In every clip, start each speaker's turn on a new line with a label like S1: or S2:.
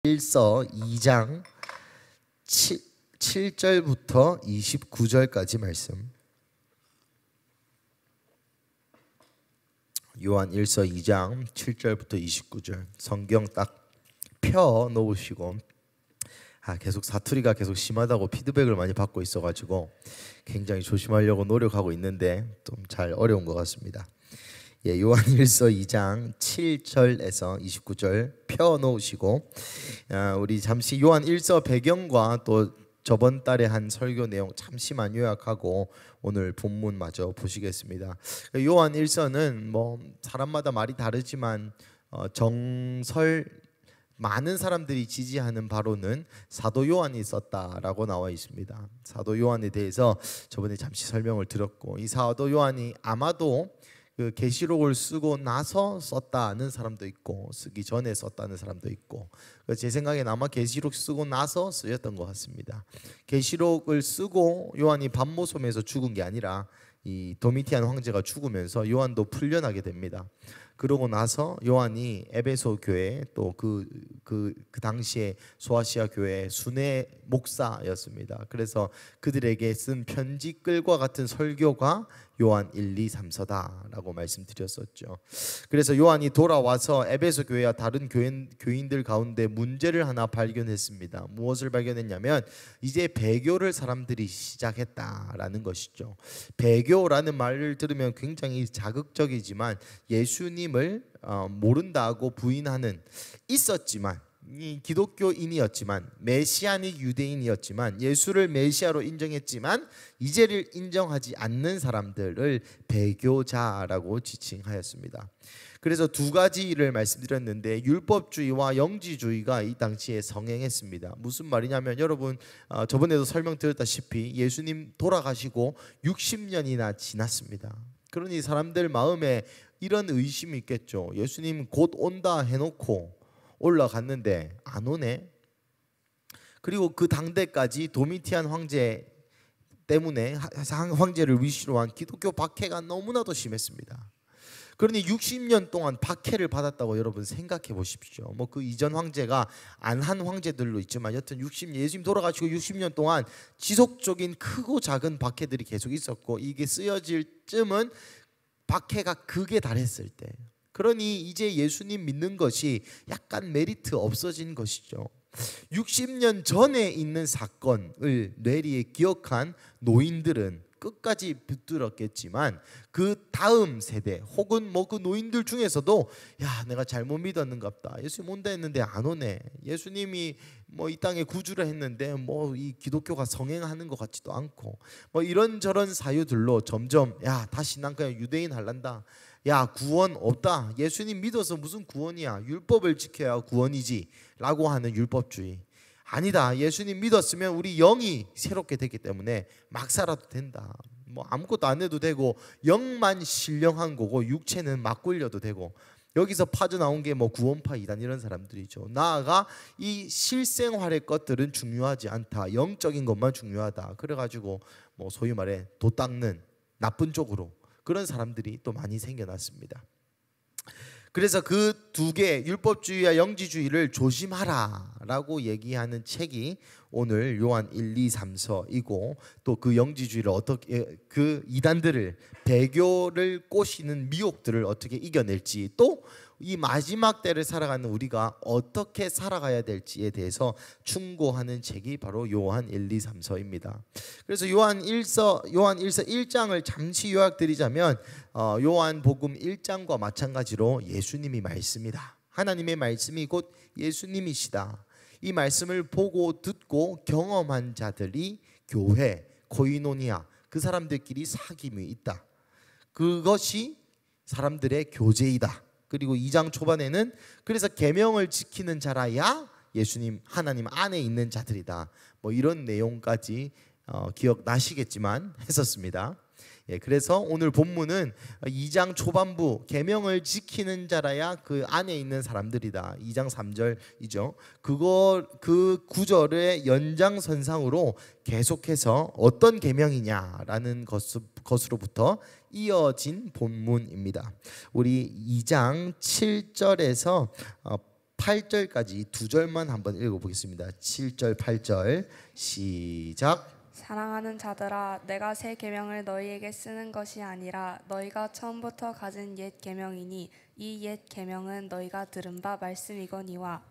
S1: 1서 2장 7절부터 29절까지 말씀. 요한 1서 2장 7절부터 29절 성경 딱 펴 놓으시고, 계속 사투리가 계속 심하다고 피드백을 많이 받고 있어가지고 굉장히 조심하려고 노력하고 있는데 좀 잘 어려운 것 같습니다. 요한 1서 2장 7절에서 29절 펴 놓으시고, 우리 잠시 요한 1서 배경과 또 저번 달에 한 설교 내용 잠시만 요약하고 오늘 본문마저 보시겠습니다. 요한 1서는 뭐 사람마다 말이 다르지만 정설 많은 사람들이 지지하는 바로는 사도 요한이 썼다라고 나와 있습니다. 사도 요한에 대해서 저번에 잠시 설명을 드렸고, 이 사도 요한이 아마도 그 계시록을 쓰고 나서 썼다는 사람도 있고 쓰기 전에 썼다는 사람도 있고, 제 생각에는 아마 계시록 쓰고 나서 쓰였던 것 같습니다. 계시록을 쓰고 요한이 밤모섬에서 죽은 게 아니라 이 도미티안 황제가 죽으면서 요한도 풀려나게 됩니다. 그러고 나서 요한이 에베소 교회 또 그 당시에 소아시아 교회 순회 목사였습니다. 그래서 그들에게 쓴 편지글과 같은 설교가 요한 1, 2, 3서다라고 말씀드렸었죠. 그래서 요한이 돌아와서 에베소 교회와 다른 교인들 가운데 문제를 하나 발견했습니다. 무엇을 발견했냐면 이제 배교를 사람들이 시작했다라는 것이죠. 배교라는 말을 들으면 굉장히 자극적이지만 예수님을 모른다고 부인하는, 있었지만 기독교인이었지만 메시아닉 유대인이었지만 예수를 메시아로 인정했지만 이제를 인정하지 않는 사람들을 배교자라고 지칭하였습니다. 그래서 두 가지를 말씀드렸는데 율법주의와 영지주의가 이 당시에 성행했습니다. 무슨 말이냐면, 여러분 저번에도 설명드렸다시피 예수님 돌아가시고 60년이나 지났습니다. 그러니 사람들 마음에 이런 의심이 있겠죠. 예수님 곧 온다 해놓고 올라갔는데 안 오네. 그리고 그 당대까지 도미티안 황제 때문에 황제를 위시로 한 기독교 박해가 너무나도 심했습니다. 그러니 60년 동안 박해를 받았다고 여러분 생각해 보십시오. 뭐 그 이전 황제가 안 한 황제들로 있지만 여튼 예수님 돌아가시고 60년 동안 지속적인 크고 작은 박해들이 계속 있었고, 이게 쓰여질 쯤은 박해가 극에 달했을 때, 그러니 이제 예수님 믿는 것이 약간 메리트 없어진 것이죠. 60년 전에 있는 사건을 뇌리에 기억한 노인들은 끝까지 붙들었겠지만 그 다음 세대 혹은 뭐 그 노인들 중에서도 내가 잘못 믿었는갑다, 예수님 온다 했는데 안 오네, 예수님이 뭐 이 땅에 구주를 했는데 뭐 이 기독교가 성행하는 것 같지도 않고, 뭐 이런저런 사유들로 점점 다시 난 그냥 유대인 할란다, 구원 없다, 예수님 믿어서 무슨 구원이야, 율법을 지켜야 구원이지 라고 하는 율법주의. 아니다, 예수님 믿었으면 우리 영이 새롭게 됐기 때문에 막 살아도 된다, 뭐 아무것도 안 해도 되고 영만 신령한 거고 육체는 막 굴려도 되고, 여기서 빠져나온 게 뭐 구원파 이단 이런 사람들이죠. 나아가 이 실생활의 것들은 중요하지 않다, 영적인 것만 중요하다, 그래가지고 뭐 소위 말해 도 닦는 나쁜 쪽으로 그런 사람들이 또 많이 생겨났습니다. 그래서 그 두 개, 율법주의와 영지주의를 조심하라라고 얘기하는 책이 오늘 요한 1, 2, 3서이고, 또 그 영지주의를 어떻게, 그 이단들을, 배교를 꼬시는 미혹들을 어떻게 이겨낼지, 또 이 마지막 때를 살아가는 우리가 어떻게 살아가야 될지에 대해서 충고하는 책이 바로 요한 1, 2, 3서입니다. 그래서 요한 1서 1장을 잠시 요약드리자면, 요한복음 1장과 마찬가지로 예수님이 말씀이다, 하나님의 말씀이 곧 예수님이시다, 이 말씀을 보고 듣고 경험한 자들이 교회, 코이노니아, 그 사람들끼리 사귐이 있다, 그것이 사람들의 교제이다. 그리고 2장 초반에는 그래서 계명을 지키는 자라야 예수님 하나님 안에 있는 자들이다, 뭐 이런 내용까지 기억나시겠지만 했었습니다. 그래서 오늘 본문은 2장 초반부 계명을 지키는 자라야 그 안에 있는 사람들이다, 2장 3절이죠. 그 구절의 연장선상으로 계속해서 어떤 계명이냐라는 것으로부터 이어진 본문입니다. 우리 2장 7절에서 8절까지 두 절만 한번 읽어보겠습니다. 7절 8절 시작.
S2: 사랑하는 자들아, 내가 새 계명을 너희에게 쓰는 것이 아니라 너희가 처음부터 가진 옛 계명이니 이 옛 계명은 너희가 들은 바 말씀이거니와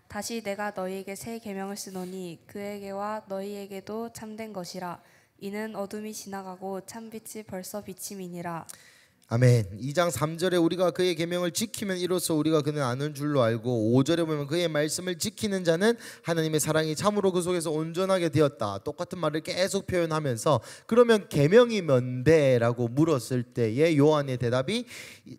S2: 다시 내가 너희에게 새 계명을 쓰노니 그에게와 너희에게도 참된 것이라. 이는 어둠이 지나가고 참빛이 벌써 비침이니라.
S1: 아멘. 2장 3절에 우리가 그의 계명을 지키면 이로써 우리가 그는 아는 줄로 알고, 5절에 보면 그의 말씀을 지키는 자는 하나님의 사랑이 참으로 그 속에서 온전하게 되었다. 똑같은 말을 계속 표현하면서, 그러면 계명이 뭔데라고 물었을 때의 요한의 대답이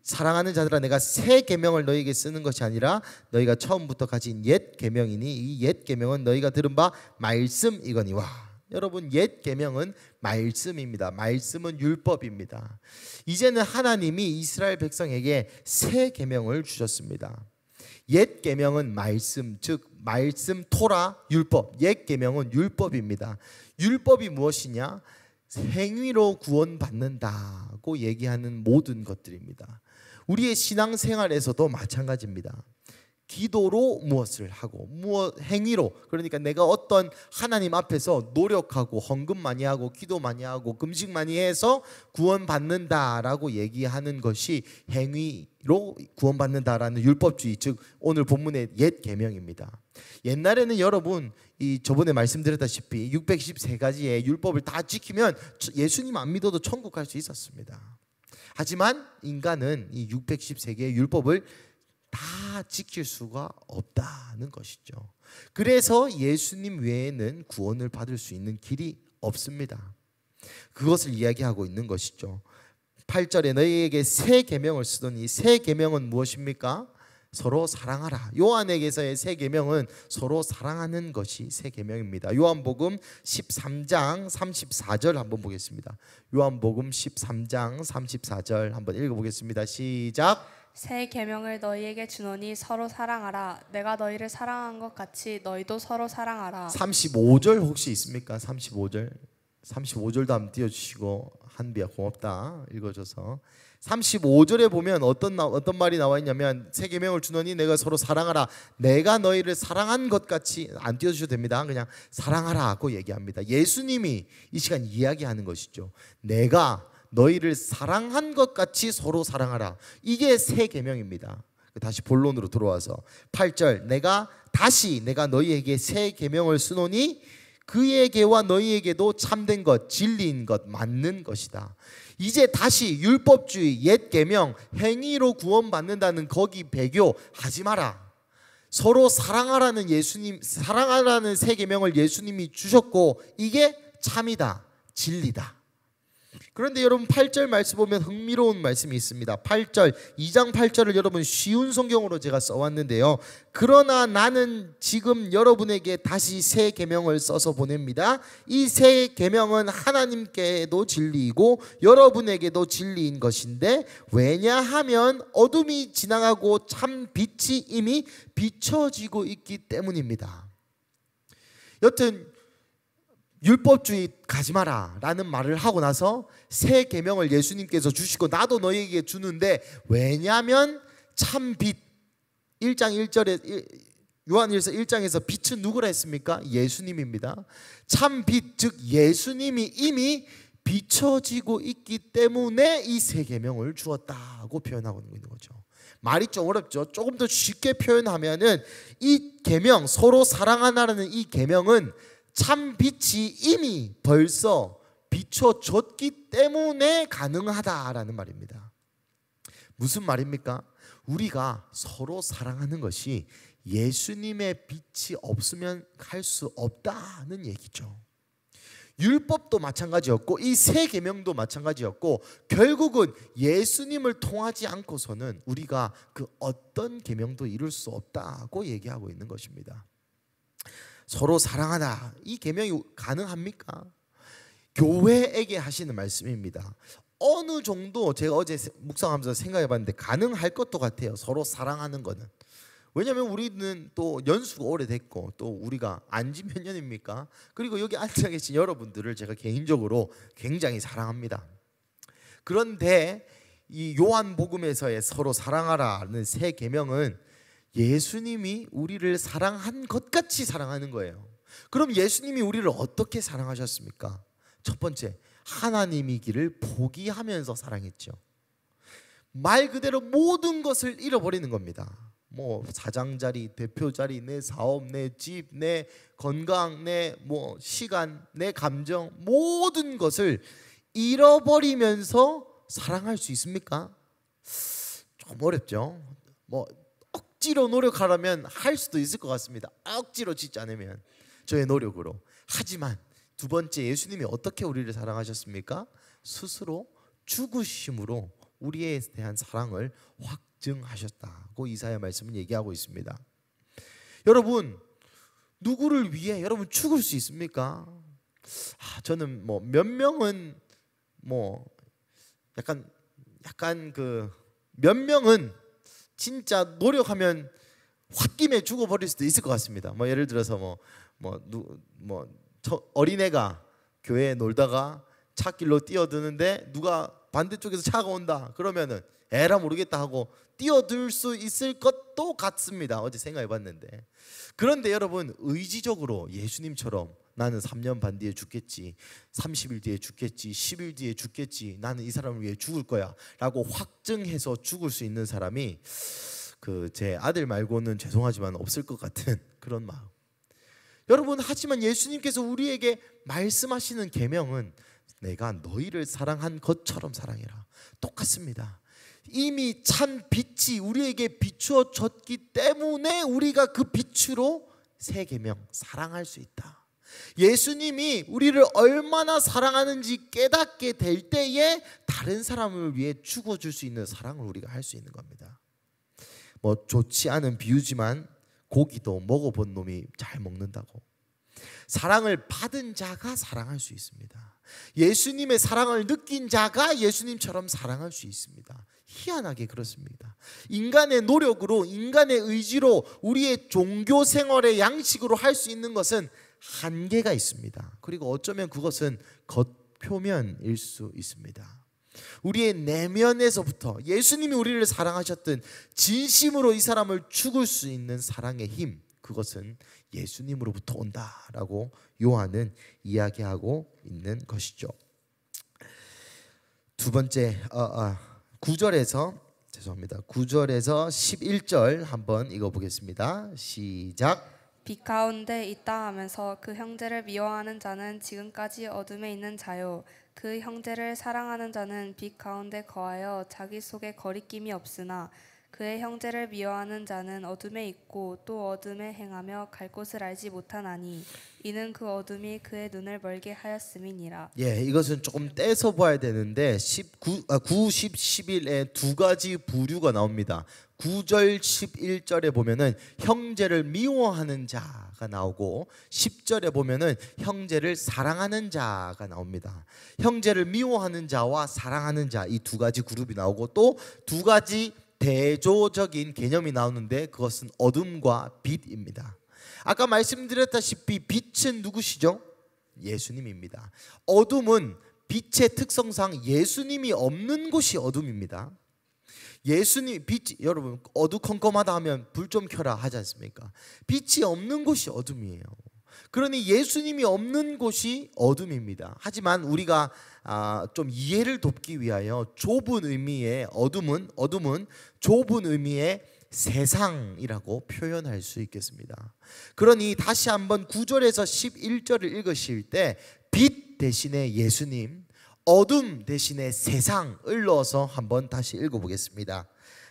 S1: 사랑하는 자들아, 내가 새 계명을 너희에게 쓰는 것이 아니라 너희가 처음부터 가진 옛 계명이니 이 옛 계명은 너희가 들은 바 말씀이거니와. 여러분, 옛 계명은 말씀입니다. 말씀은 율법입니다. 이제는 하나님이 이스라엘 백성에게 새 계명을 주셨습니다. 옛 계명은 말씀, 즉 말씀 토라 율법. 옛 계명은 율법입니다. 율법이 무엇이냐? 행위로 구원받는다고 얘기하는 모든 것들입니다. 우리의 신앙생활에서도 마찬가지입니다. 기도로 무엇을 하고, 행위로, 그러니까 내가 어떤 하나님 앞에서 노력하고 헌금 많이 하고 기도 많이 하고 금식 많이 해서 구원받는다라고 얘기하는 것이 행위로 구원받는다라는 율법주의, 즉 오늘 본문의 옛 계명입니다. 옛날에는 여러분, 저번에 말씀드렸다시피 613가지의 율법을 다 지키면 예수님 안 믿어도 천국 갈 수 있었습니다. 하지만 인간은 이 613개의 율법을 다 지킬 수가 없다는 것이죠. 그래서 예수님 외에는 구원을 받을 수 있는 길이 없습니다. 그것을 이야기하고 있는 것이죠. 8절에 너희에게 새 계명을 쓰더니, 새 계명은 무엇입니까? 서로 사랑하라. 요한에게서의 새 계명은 서로 사랑하는 것이 새 계명입니다. 요한복음 13장 34절 한번 보겠습니다. 요한복음 13장 34절 한번 읽어보겠습니다. 시작.
S2: 새 계명을 너희에게 주노니 서로 사랑하라. 내가 너희를 사랑한 것 같이 너희도 서로 사랑하라.
S1: 35절 혹시 있습니까? 35절도 한번 띄워주시고. 한비야 고맙다 읽어줘서. 35절에 보면 어떤 말이 나와 있냐면, 새 계명을 주노니 내가 서로 사랑하라. 내가 너희를 사랑한 것 같이, 안 띄워주셔도 됩니다. 그냥 사랑하라고 얘기합니다. 예수님이 이 시간 이야기하는 것이죠. 내가 너희를 사랑한 것 같이 서로 사랑하라. 이게 새 계명입니다. 다시 본론으로 들어와서 8절, 내가 너희에게 새 계명을 쓰노니 그에게와 너희에게도 참된 것, 진리인 것, 맞는 것이다. 이제 다시 율법주의, 옛 계명, 행위로 구원받는다는 거기 배교하지 마라. 서로 사랑하라는 사랑하라는 새 계명을 예수님이 주셨고, 이게 참이다, 진리다. 그런데 여러분 8절 말씀 보면 흥미로운 말씀이 있습니다. 8절, 2장 8절을 여러분 쉬운 성경으로 제가 써왔는데요. 그러나 나는 지금 여러분에게 다시 새 계명을 써서 보냅니다. 이 새 계명은 하나님께도 진리이고 여러분에게도 진리인 것인데, 왜냐하면 어둠이 지나가고 참 빛이 이미 비춰지고 있기 때문입니다. 여튼 율법주의 가지 마라 라는 말을 하고 나서 새 계명을 예수님께서 주시고 나도 너희에게 주는데, 왜냐하면 참 빛, 1장 1절에 요한일서 1장에서 빛은 누구라 했습니까? 예수님입니다. 참 빛, 즉 예수님이 이미 비춰지고 있기 때문에 이 새 계명을 주었다고 표현하고 있는 거죠. 말이 좀 어렵죠. 조금 더 쉽게 표현하면은 이 계명, 서로 사랑하라는 이 계명은 참 빛이 이미 벌써 비춰졌기 때문에 가능하다라는 말입니다. 무슨 말입니까? 우리가 서로 사랑하는 것이 예수님의 빛이 없으면 할 수 없다는 얘기죠. 율법도 마찬가지였고 이 새 계명도 마찬가지였고, 결국은 예수님을 통하지 않고서는 우리가 그 어떤 계명도 이룰 수 없다고 얘기하고 있는 것입니다. 서로 사랑하다, 이 계명이 가능합니까? 교회에게 하시는 말씀입니다. 어느 정도 제가 어제 묵상하면서 생각해봤는데 가능할 것도 같아요. 서로 사랑하는 거는. 왜냐하면 우리는 또 연수가 오래됐고 또 우리가 안지 몇 년입니까? 그리고 여기 앉아 계신 여러분들을 제가 개인적으로 굉장히 사랑합니다. 그런데 이 요한복음에서의 서로 사랑하라는 새 계명은 예수님이 우리를 사랑한 것 같이 사랑하는 거예요. 그럼 예수님이 우리를 어떻게 사랑하셨습니까? 첫 번째, 하나님이기를 포기하면서 사랑했죠. 말 그대로 모든 것을 잃어버리는 겁니다. 뭐 사장 자리, 대표 자리, 내 사업, 내 집, 내 건강, 내 뭐 시간, 내 감정, 모든 것을 잃어버리면서 사랑할 수 있습니까? 좀 어렵죠. 뭐 억지로 노력하라면 할 수도 있을 것 같습니다. 억지로 짓지 않으면, 저의 노력으로. 하지만 두 번째, 예수님이 어떻게 우리를 사랑하셨습니까? 스스로 죽으심으로 우리에 대한 사랑을 확증하셨다고 이사야 말씀은 얘기하고 있습니다. 여러분, 누구를 위해 여러분 죽을 수 있습니까? 저는 뭐 몇 명은 뭐 약간 그 몇 명은 진짜 노력하면 홧김에 죽어버릴 수도 있을 것 같습니다. 뭐 예를 들어서 어린애가 교회에 놀다가 차길로 뛰어드는데 누가 반대쪽에서 차가 온다 그러면은 에라 모르겠다 하고 뛰어들 수 있을 것도 같습니다. 어제 생각해봤는데. 그런데 여러분, 의지적으로 예수님처럼 나는 3년 반 뒤에 죽겠지, 30일 뒤에 죽겠지, 10일 뒤에 죽겠지, 나는 이 사람을 위해 죽을 거야 라고 확증해서 죽을 수 있는 사람이 제 아들 말고는 죄송하지만 없을 것 같은 그런 마음. 여러분, 하지만 예수님께서 우리에게 말씀하시는 계명은 내가 너희를 사랑한 것처럼 사랑해라. 똑같습니다. 이미 찬 빛이 우리에게 비추어졌기 때문에 우리가 그 빛으로 새 계명, 사랑할 수 있다. 예수님이 우리를 얼마나 사랑하는지 깨닫게 될 때에 다른 사람을 위해 죽어줄 수 있는 사랑을 우리가 할 수 있는 겁니다. 뭐 좋지 않은 비유지만 고기도 먹어본 놈이 잘 먹는다고. 사랑을 받은 자가 사랑할 수 있습니다. 예수님의 사랑을 느낀 자가 예수님처럼 사랑할 수 있습니다. 희한하게 그렇습니다. 인간의 노력으로, 인간의 의지로, 우리의 종교 생활의 양식으로 할 수 있는 것은 한계가 있습니다. 그리고 어쩌면 그것은 겉표면일 수 있습니다. 우리의 내면에서부터 예수님이 우리를 사랑하셨던 진심으로 이 사람을 죽을 수 있는 사랑의 힘, 그것은 예수님으로부터 온다라고 요한은 이야기하고 있는 것이죠. 두 번째, 9절에서 11절 한번 읽어보겠습니다. 시작.
S2: 빛 가운데 있다 하면서 그 형제를 미워하는 자는 지금까지 어둠에 있는 자요, 그 형제를 사랑하는 자는 빛 가운데 거하여 자기 속에 거리낌이 없으나 그의 형제를 미워하는 자는 어둠에 있고 또 어둠에 행하며 갈 곳을 알지 못하나니 이는 그 어둠이 그의 눈을 멀게 하였음이니라.
S1: 이것은 조금 떼서 봐야 되는데 9, 10, 11에 두 가지 부류가 나옵니다. 9절 11절에 보면은 형제를 미워하는 자가 나오고 10절에 보면은 형제를 사랑하는 자가 나옵니다. 형제를 미워하는 자와 사랑하는 자, 이 두 가지 그룹이 나오고 또 두 가지 대조적인 개념이 나오는데 그것은 어둠과 빛입니다. 아까 말씀드렸다시피 빛은 누구시죠? 예수님입니다. 어둠은 빛의 특성상 예수님이 없는 곳이 어둠입니다. 여러분, 어두컴컴하다 하면 불 좀 켜라 하지 않습니까? 빛이 없는 곳이 어둠이에요. 그러니 예수님이 없는 곳이 어둠입니다. 하지만 우리가 좀 이해를 돕기 위하여 좁은 의미의 어둠은 좁은 의미의 세상이라고 표현할 수 있겠습니다. 그러니 다시 한번 9절에서 11절을 읽으실 때 빛 대신에 예수님, 어둠 대신에 세상을 넣어서 한번 다시 읽어보겠습니다.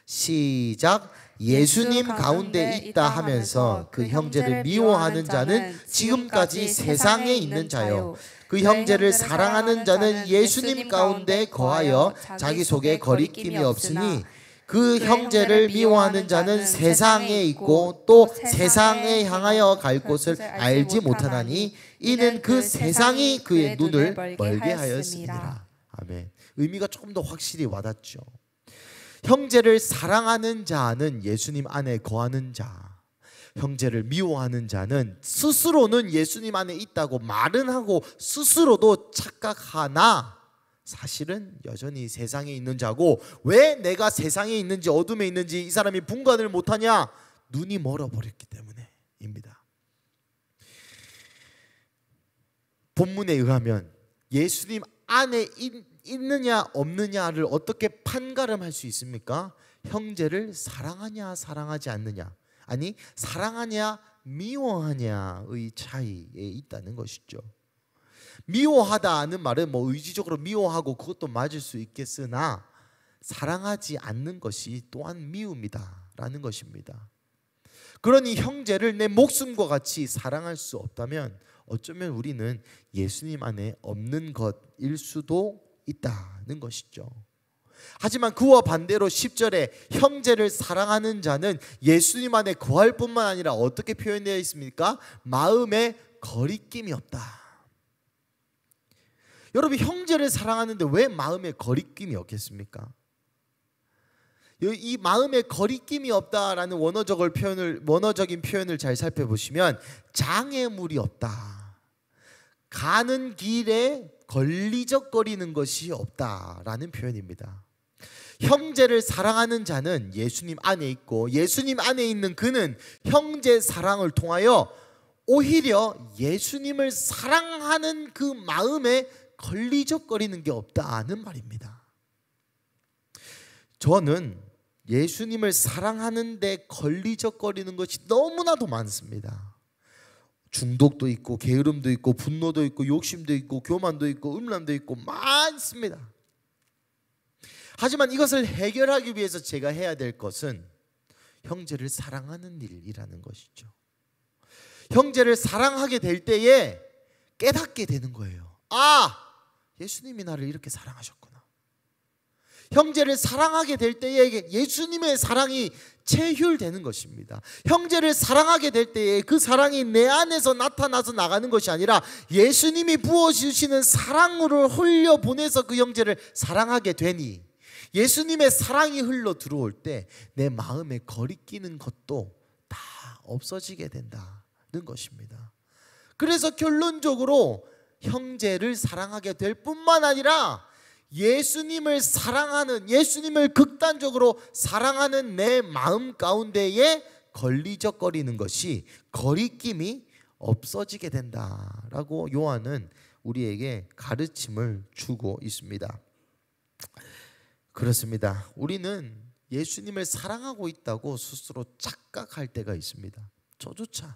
S1: 시작. 예수님 가운데 있다 하면서 그 형제를 미워하는 자는 지금까지 세상에 있는 자요, 그 형제를 사랑하는 자는 예수님 가운데 거하여 자기 속에 거리낌이 없으니 그 형제를 미워하는 자는 세상에 있고 또 세상에 향하여 갈 곳을 알지 못하나니 이는 그 세상이 그의 눈을 멀게 하였습니다. 아멘. 의미가 조금 더 확실히 와닿죠. 형제를 사랑하는 자는 예수님 안에 거하는 자, 형제를 미워하는 자는 스스로는 예수님 안에 있다고 말은 하고 스스로도 착각하나 사실은 여전히 세상에 있는 자고, 왜 내가 세상에 있는지 어둠에 있는지 이 사람이 분간을 못하냐? 눈이 멀어버렸기 때문에입니다. 본문에 의하면 예수님 안에 있느냐 없느냐를 어떻게 판가름할 수 있습니까? 형제를 사랑하냐 사랑하지 않느냐, 아니 사랑하냐 미워하냐의 차이에 있다는 것이죠. 미워하다는 말은 뭐 의지적으로 미워하고 그것도 맞을 수 있겠으나 사랑하지 않는 것이 또한 미움이다라는 것입니다. 그러니 형제를 내 목숨과 같이 사랑할 수 없다면 어쩌면 우리는 예수님 안에 없는 것일 수도 있다는 것이죠. 하지만 그와 반대로 10절에 형제를 사랑하는 자는 예수님 안에 거할 뿐만 아니라 어떻게 표현되어 있습니까? 마음에 거리낌이 없다. 여러분, 형제를 사랑하는데 왜 마음에 거리낌이 없겠습니까? 이 마음에 거리낌이 없다라는 원어적인 표현을 잘 살펴보시면 장애물이 없다, 가는 길에 걸리적거리는 것이 없다라는 표현입니다. 형제를 사랑하는 자는 예수님 안에 있고 예수님 안에 있는 그는 형제 사랑을 통하여 오히려 예수님을 사랑하는 그 마음에 걸리적거리는 게 없다는 말입니다. 저는 예수님을 사랑하는데 걸리적거리는 것이 너무나도 많습니다. 중독도 있고 게으름도 있고 분노도 있고 욕심도 있고 교만도 있고 음란도 있고 많습니다. 하지만 이것을 해결하기 위해서 제가 해야 될 것은 형제를 사랑하는 일이라는 것이죠. 형제를 사랑하게 될 때에 깨닫게 되는 거예요. 아, 예수님이 나를 이렇게 사랑하셨구나. 형제를 사랑하게 될 때에 예수님의 사랑이 체휼되는 것입니다. 형제를 사랑하게 될 때에 그 사랑이 내 안에서 나타나서 나가는 것이 아니라 예수님이 부어주시는 사랑으로 흘려보내서 그 형제를 사랑하게 되니 예수님의 사랑이 흘러 들어올 때 내 마음에 거리끼는 것도 다 없어지게 된다는 것입니다. 그래서 결론적으로 형제를 사랑하게 될 뿐만 아니라 예수님을 사랑하는, 예수님을 극단적으로 사랑하는 내 마음 가운데에 걸리적거리는 것이, 거리낌이 없어지게 된다라고 요한은 우리에게 가르침을 주고 있습니다. 그렇습니다. 우리는 예수님을 사랑하고 있다고 스스로 착각할 때가 있습니다. 저조차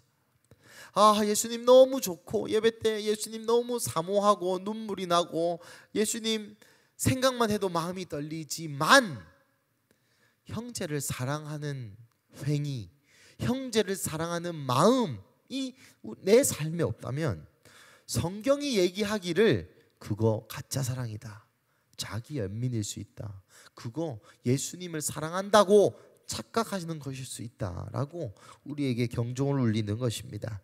S1: 예수님 너무 좋고 예배 때 예수님 너무 사모하고 눈물이 나고 예수님 생각만 해도 마음이 떨리지만 형제를 사랑하는 행위, 형제를 사랑하는 마음이 내 삶에 없다면 성경이 얘기하기를 그거 가짜 사랑이다, 자기 연민일 수 있다, 그거 예수님을 사랑한다고 착각하시는 것일 수 있다라고 우리에게 경종을 울리는 것입니다.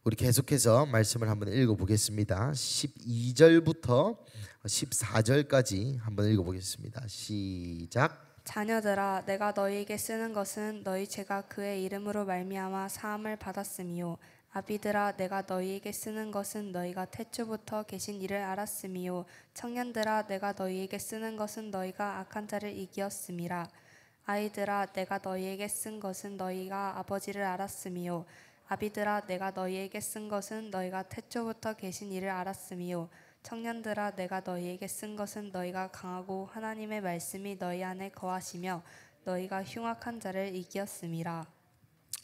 S1: 우리 계속해서 말씀을 한번 읽어보겠습니다. 12절부터 14절까지 한번 읽어보겠습니다. 시작.
S2: 자녀들아, 내가 너희에게 쓰는 것은 너희 죄가 그의 이름으로 말미암아 사함을 받았음이요. 아비들아, 내가 너희에게 쓰는 것은 너희가 태초부터 계신 이를 알았음이요. 청년들아, 내가 너희에게 쓰는 것은 너희가 악한 자를 이기었음이라. 아이들아, 내가 너희에게 쓴 것은 너희가 아버지를 알았음이요. 아비들아, 내가 너희에게 쓴 것은 너희가 태초부터 계신 이를 알았음이요. 청년들아, 내가 너희에게 쓴 것은 너희가 강하고 하나님의 말씀이 너희 안에 거하시며 너희가 흉악한 자를 이기었음이라.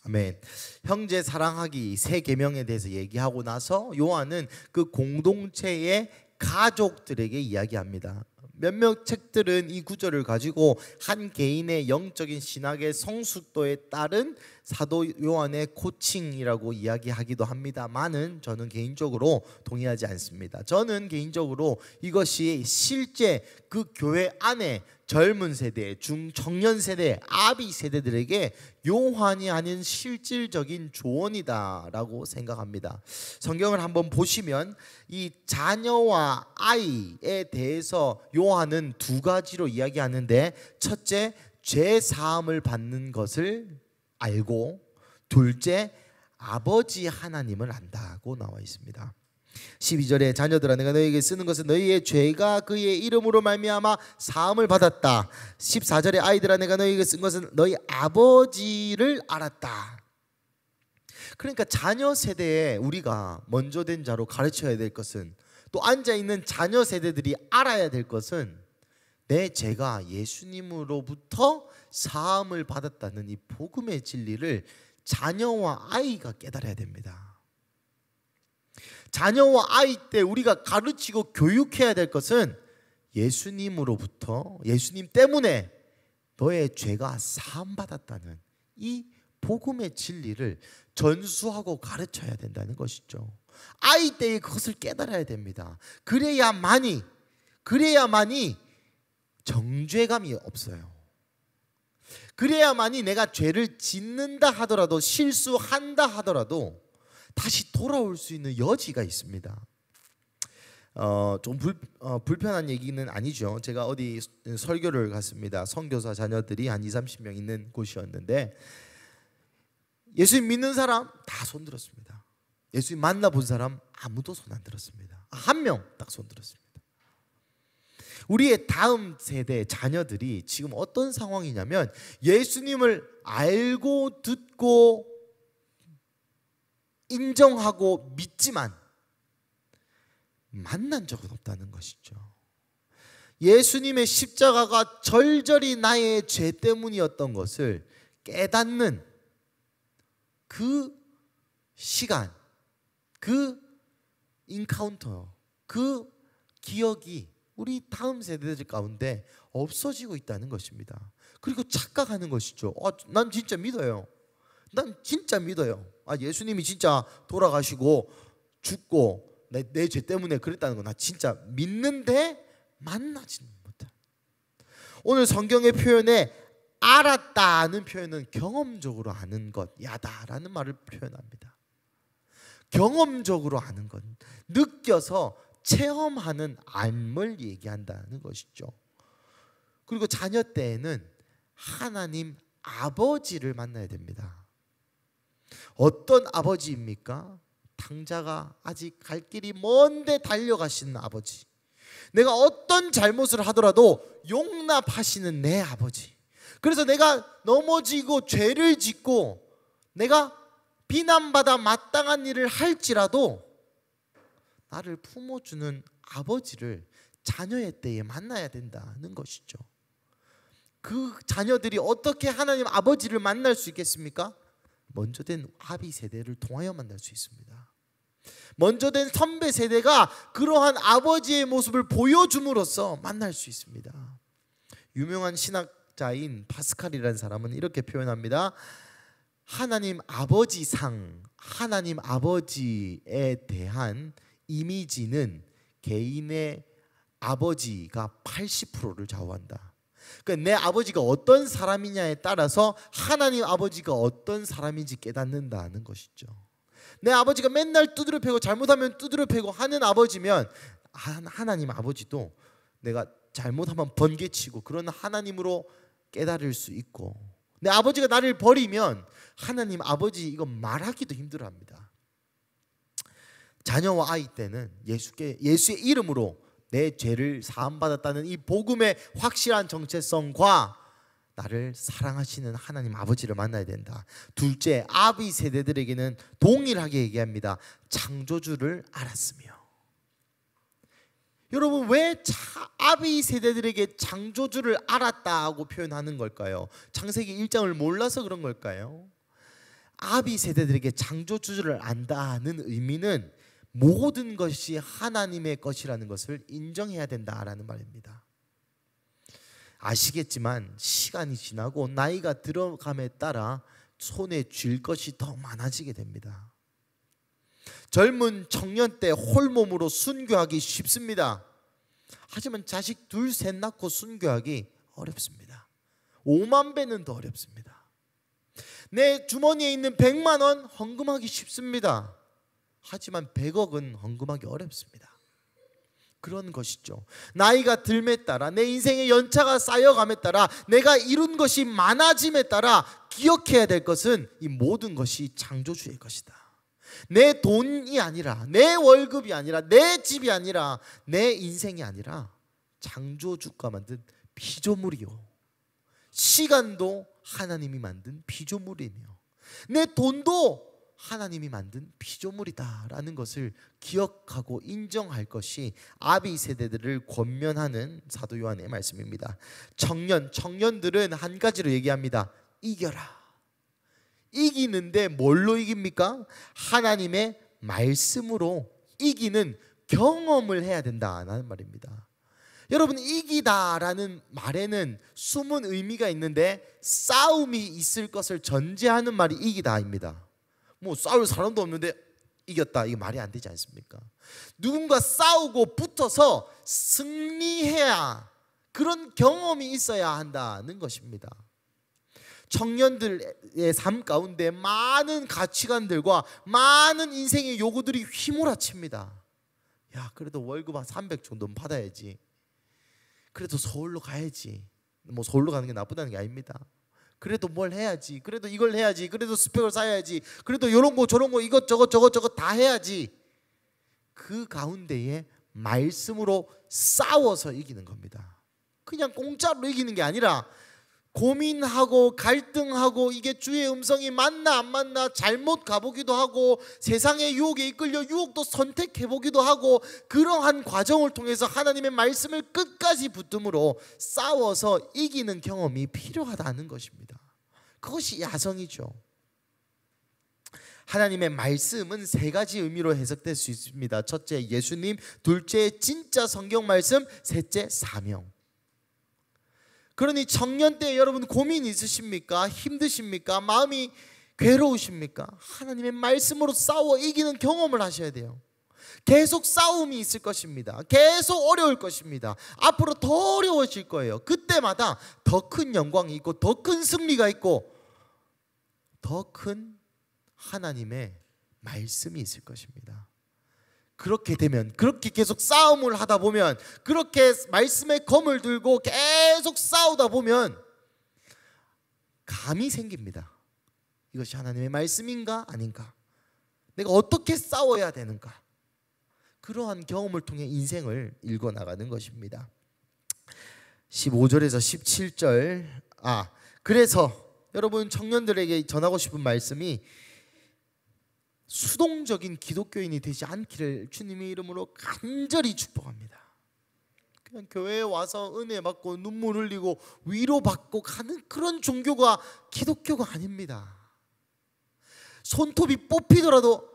S1: 아멘. 형제 사랑하기 세 계명에 대해서 얘기하고 나서 요한은 그 공동체의 가족들에게 이야기합니다. 몇몇 책들은 이 구절을 가지고 한 개인의 영적인 신학의 성숙도에 따른 사도 요한의 코칭이라고 이야기하기도 합니다만은 저는 개인적으로 동의하지 않습니다. 저는 개인적으로 이것이 실제 그 교회 안에 젊은 세대, 중청년 세대, 아비 세대들에게 요한이 하는 실질적인 조언이다라고 생각합니다. 성경을 한번 보시면 이 자녀와 아이에 대해서 요한은 두 가지로 이야기하는데, 첫째, 죄 사함을 받는 것을 알고, 둘째, 아버지 하나님을 안다고 나와 있습니다. 12절에 자녀들아 내가 너희에게 쓰는 것은 너희의 죄가 그의 이름으로 말미암아 사함을 받았다. 14절에 아이들아 내가 너희에게 쓴 것은 너희 아버지를 알았다. 그러니까 자녀 세대에 우리가 먼저 된 자로 가르쳐야 될 것은, 또 앉아있는 자녀 세대들이 알아야 될 것은, 내 죄가 예수님으로부터 사함을 받았다는 이 복음의 진리를 자녀와 아이가 깨달아야 됩니다. 자녀와 아이 때 우리가 가르치고 교육해야 될 것은 예수님으로부터, 예수님 때문에 너의 죄가 사함 받았다는 이 복음의 진리를 전수하고 가르쳐야 된다는 것이죠. 아이 때에 그것을 깨달아야 됩니다. 그래야만이 정죄감이 없어요. 그래야만이 내가 죄를 짓는다 하더라도, 실수한다 하더라도 다시 돌아올 수 있는 여지가 있습니다. 좀 불편한 얘기는 아니죠. 제가 어디 설교를 갔습니다. 선교사 자녀들이 한 20-30명 있는 곳이었는데 예수님 믿는 사람 다 손 들었습니다. 예수님 만나본 사람 아무도 손 안 들었습니다. 한 명 딱 손 들었습니다. 우리의 다음 세대 자녀들이 지금 어떤 상황이냐면, 예수님을 알고 듣고 인정하고 믿지만 만난 적은 없다는 것이죠. 예수님의 십자가가 절절히 나의 죄 때문이었던 것을 깨닫는 그 시간, 그 인카운터, 그 기억이 우리 다음 세대들 가운데 없어지고 있다는 것입니다. 그리고 착각하는 것이죠. 난 진짜 믿어요. 난 진짜 믿어요. 예수님이 진짜 돌아가시고 죽고 내 죄 때문에 그랬다는 거 나 진짜 믿는데 만나지는 못해. 오늘 성경의 표현에 알았다는 표현은 경험적으로 아는 것, 야다라는 말을 표현합니다. 경험적으로 아는 것, 느껴서 체험하는 암을 얘기한다는 것이죠. 그리고 자녀 때에는 하나님 아버지를 만나야 됩니다. 어떤 아버지입니까? 당자가 아직 갈 길이 먼데 달려가시는 아버지, 내가 어떤 잘못을 하더라도 용납하시는 내 아버지. 그래서 내가 넘어지고 죄를 짓고 내가 비난받아 마땅한 일을 할지라도 나를 품어주는 아버지를 자녀의 때에 만나야 된다는 것이죠. 그 자녀들이 어떻게 하나님 아버지를 만날 수 있겠습니까? 먼저 된 아비 세대를 통하여 만날 수 있습니다. 먼저 된 선배 세대가 그러한 아버지의 모습을 보여줌으로써 만날 수 있습니다. 유명한 신학자인 파스칼이라는 사람은 이렇게 표현합니다. 하나님 아버지상, 하나님 아버지에 대한 이미지는 개인의 아버지가 80%를 좌우한다. 그러니까 내 아버지가 어떤 사람이냐에 따라서 하나님 아버지가 어떤 사람인지 깨닫는다는 것이죠. 내 아버지가 맨날 두드려 패고 잘못하면 두드려 패고 하는 아버지면 하나님 아버지도 내가 잘못하면 번개치고 그런 하나님으로 깨달을 수 있고, 내 아버지가 나를 버리면 하나님 아버지 이거 말하기도 힘들어합니다. 자녀와 아이 때는 예수의 이름으로 내 죄를 사함받았다는 이 복음의 확실한 정체성과 나를 사랑하시는 하나님 아버지를 만나야 된다. 둘째, 아비 세대들에게는 동일하게 얘기합니다. 창조주를 알았으며. 여러분, 왜 아비 세대들에게 창조주를 알았다고 표현하는 걸까요? 창세기 1장을 몰라서 그런 걸까요? 아비 세대들에게 창조주를 안다는 의미는 모든 것이 하나님의 것이라는 것을 인정해야 된다라는 말입니다. 아시겠지만 시간이 지나고 나이가 들어감에 따라 손에 쥘 것이 더 많아지게 됩니다. 젊은 청년 때 홀몸으로 순교하기 쉽습니다. 하지만 자식 둘, 셋 낳고 순교하기 어렵습니다. 5만 배는 더 어렵습니다. 내 주머니에 있는 100만 원 헌금하기 쉽습니다. 하지만 100억은 헌금하기 어렵습니다. 그런 것이죠. 나이가 들매 따라, 내 인생의 연차가 쌓여감에 따라, 내가 이룬 것이 많아짐에 따라 기억해야 될 것은 이 모든 것이 창조주의 것이다. 내 돈이 아니라, 내 월급이 아니라, 내 집이 아니라, 내 인생이 아니라 창조주가 만든 피조물이요, 시간도 하나님이 만든 피조물이며 내 돈도 하나님이 만든 피조물이다라는 것을 기억하고 인정할 것이 아비 세대들을 권면하는 사도 요한의 말씀입니다. 청년들은 한 가지로 얘기합니다. 이겨라. 이기는데 뭘로 이깁니까? 하나님의 말씀으로 이기는 경험을 해야 된다는 말입니다. 여러분, 이기다라는 말에는 숨은 의미가 있는데 싸움이 있을 것을 전제하는 말이 이기다입니다. 뭐 싸울 사람도 없는데 이겼다, 이게 말이 안 되지 않습니까? 누군가 싸우고 붙어서 승리해야, 그런 경험이 있어야 한다는 것입니다. 청년들의 삶 가운데 많은 가치관들과 많은 인생의 요구들이 휘몰아칩니다. 야, 그래도 월급 한 300 정도는 받아야지, 그래도 서울로 가야지. 뭐 서울로 가는 게 나쁘다는 게 아닙니다. 그래도 뭘 해야지, 그래도 이걸 해야지, 그래도 스펙을 쌓아야지, 그래도 이런 거 저런 거 이것저것 저것저것 다 해야지. 그 가운데에 말씀으로 싸워서 이기는 겁니다. 그냥 공짜로 이기는 게 아니라 고민하고 갈등하고, 이게 주의 음성이 맞나 안 맞나 잘못 가보기도 하고, 세상의 유혹에 이끌려 유혹도 선택해보기도 하고, 그러한 과정을 통해서 하나님의 말씀을 끝까지 붙듦으로 싸워서 이기는 경험이 필요하다는 것입니다. 그것이 야성이죠. 하나님의 말씀은 세 가지 의미로 해석될 수 있습니다. 첫째, 예수님. 둘째, 진짜 성경 말씀. 셋째, 사명. 그러니 청년 때 여러분 고민 있으십니까? 힘드십니까? 마음이 괴로우십니까? 하나님의 말씀으로 싸워 이기는 경험을 하셔야 돼요. 계속 싸움이 있을 것입니다. 계속 어려울 것입니다. 앞으로 더 어려워질 거예요. 그때마다 더 큰 영광이 있고, 더 큰 승리가 있고, 더 큰 하나님의 말씀이 있을 것입니다. 그렇게 되면, 그렇게 계속 싸움을 하다 보면, 그렇게 말씀의 검을 들고 계속 싸우다 보면 감이 생깁니다. 이것이 하나님의 말씀인가 아닌가, 내가 어떻게 싸워야 되는가. 그러한 경험을 통해 인생을 읽어나가는 것입니다. 15절에서 17절. 그래서 여러분, 청년들에게 전하고 싶은 말씀이 수동적인 기독교인이 되지 않기를 주님의 이름으로 간절히 축복합니다. 그냥 교회에 와서 은혜 받고 눈물 흘리고 위로받고 가는 그런 종교가 기독교가 아닙니다. 손톱이 뽑히더라도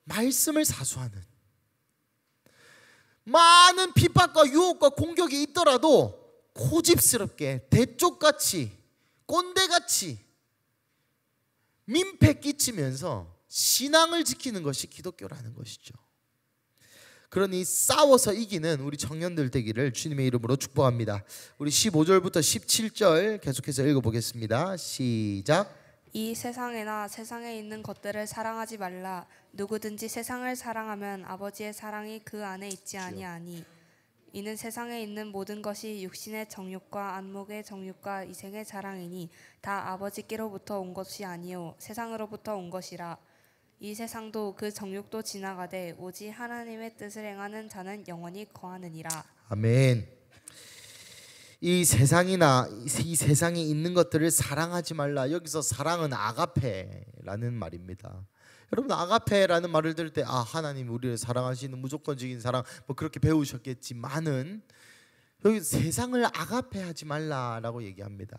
S1: 말씀을 사수하는, 많은 핍박과 유혹과 공격이 있더라도 고집스럽게 대쪽같이 꼰대같이 민폐 끼치면서 신앙을 지키는 것이 기독교라는 것이죠. 그러니 싸워서 이기는 우리 청년들 되기를 주님의 이름으로 축복합니다. 우리 15절부터 17절 계속해서 읽어보겠습니다. 시작.
S2: 이 세상에나 세상에 있는 것들을 사랑하지 말라. 누구든지 세상을 사랑하면 아버지의 사랑이 그 안에 있지 아니하니. 이는 세상에 있는 모든 것이 육신의 정욕과 안목의 정욕과 이생의 자랑이니 다 아버지께로부터 온 것이 아니요 세상으로부터 온 것이라. 이 세상도 그 정욕도 지나가되 오직 하나님의 뜻을 행하는 자는 영원히 거하느니라.
S1: 아멘. 이 세상이나 이 세상에 있는 것들을 사랑하지 말라. 여기서 사랑은 아가페라는 말입니다. 여러분, 아가페라는 말을 들을 때 하나님 우리를 사랑하시는 무조건적인 사랑, 뭐 그렇게 배우셨겠지만은 여기 세상을 아가페하지 말라라고 얘기합니다.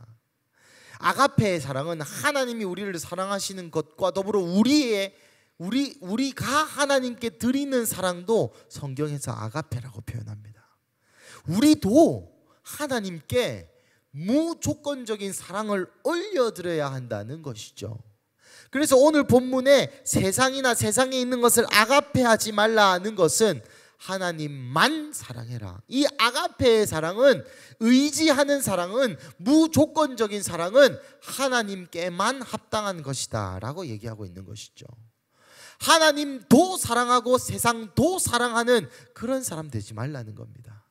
S1: 아가페의 사랑은 하나님이 우리를 사랑하시는 것과 더불어 우리가 하나님께 드리는 사랑도 성경에서 아가페라고 표현합니다. 우리도 하나님께 무조건적인 사랑을 올려드려야 한다는 것이죠. 그래서 오늘 본문에 세상이나 세상에 있는 것을 아가페하지 말라는 것은 하나님만 사랑해라. 이 아가페의 사랑은, 의지하는 사랑은, 무조건적인 사랑은 하나님께만 합당한 것이다 라고 얘기하고 있는 것이죠. 하나님도 사랑하고 세상도 사랑하는 그런 사람 되지 말라는 겁니다.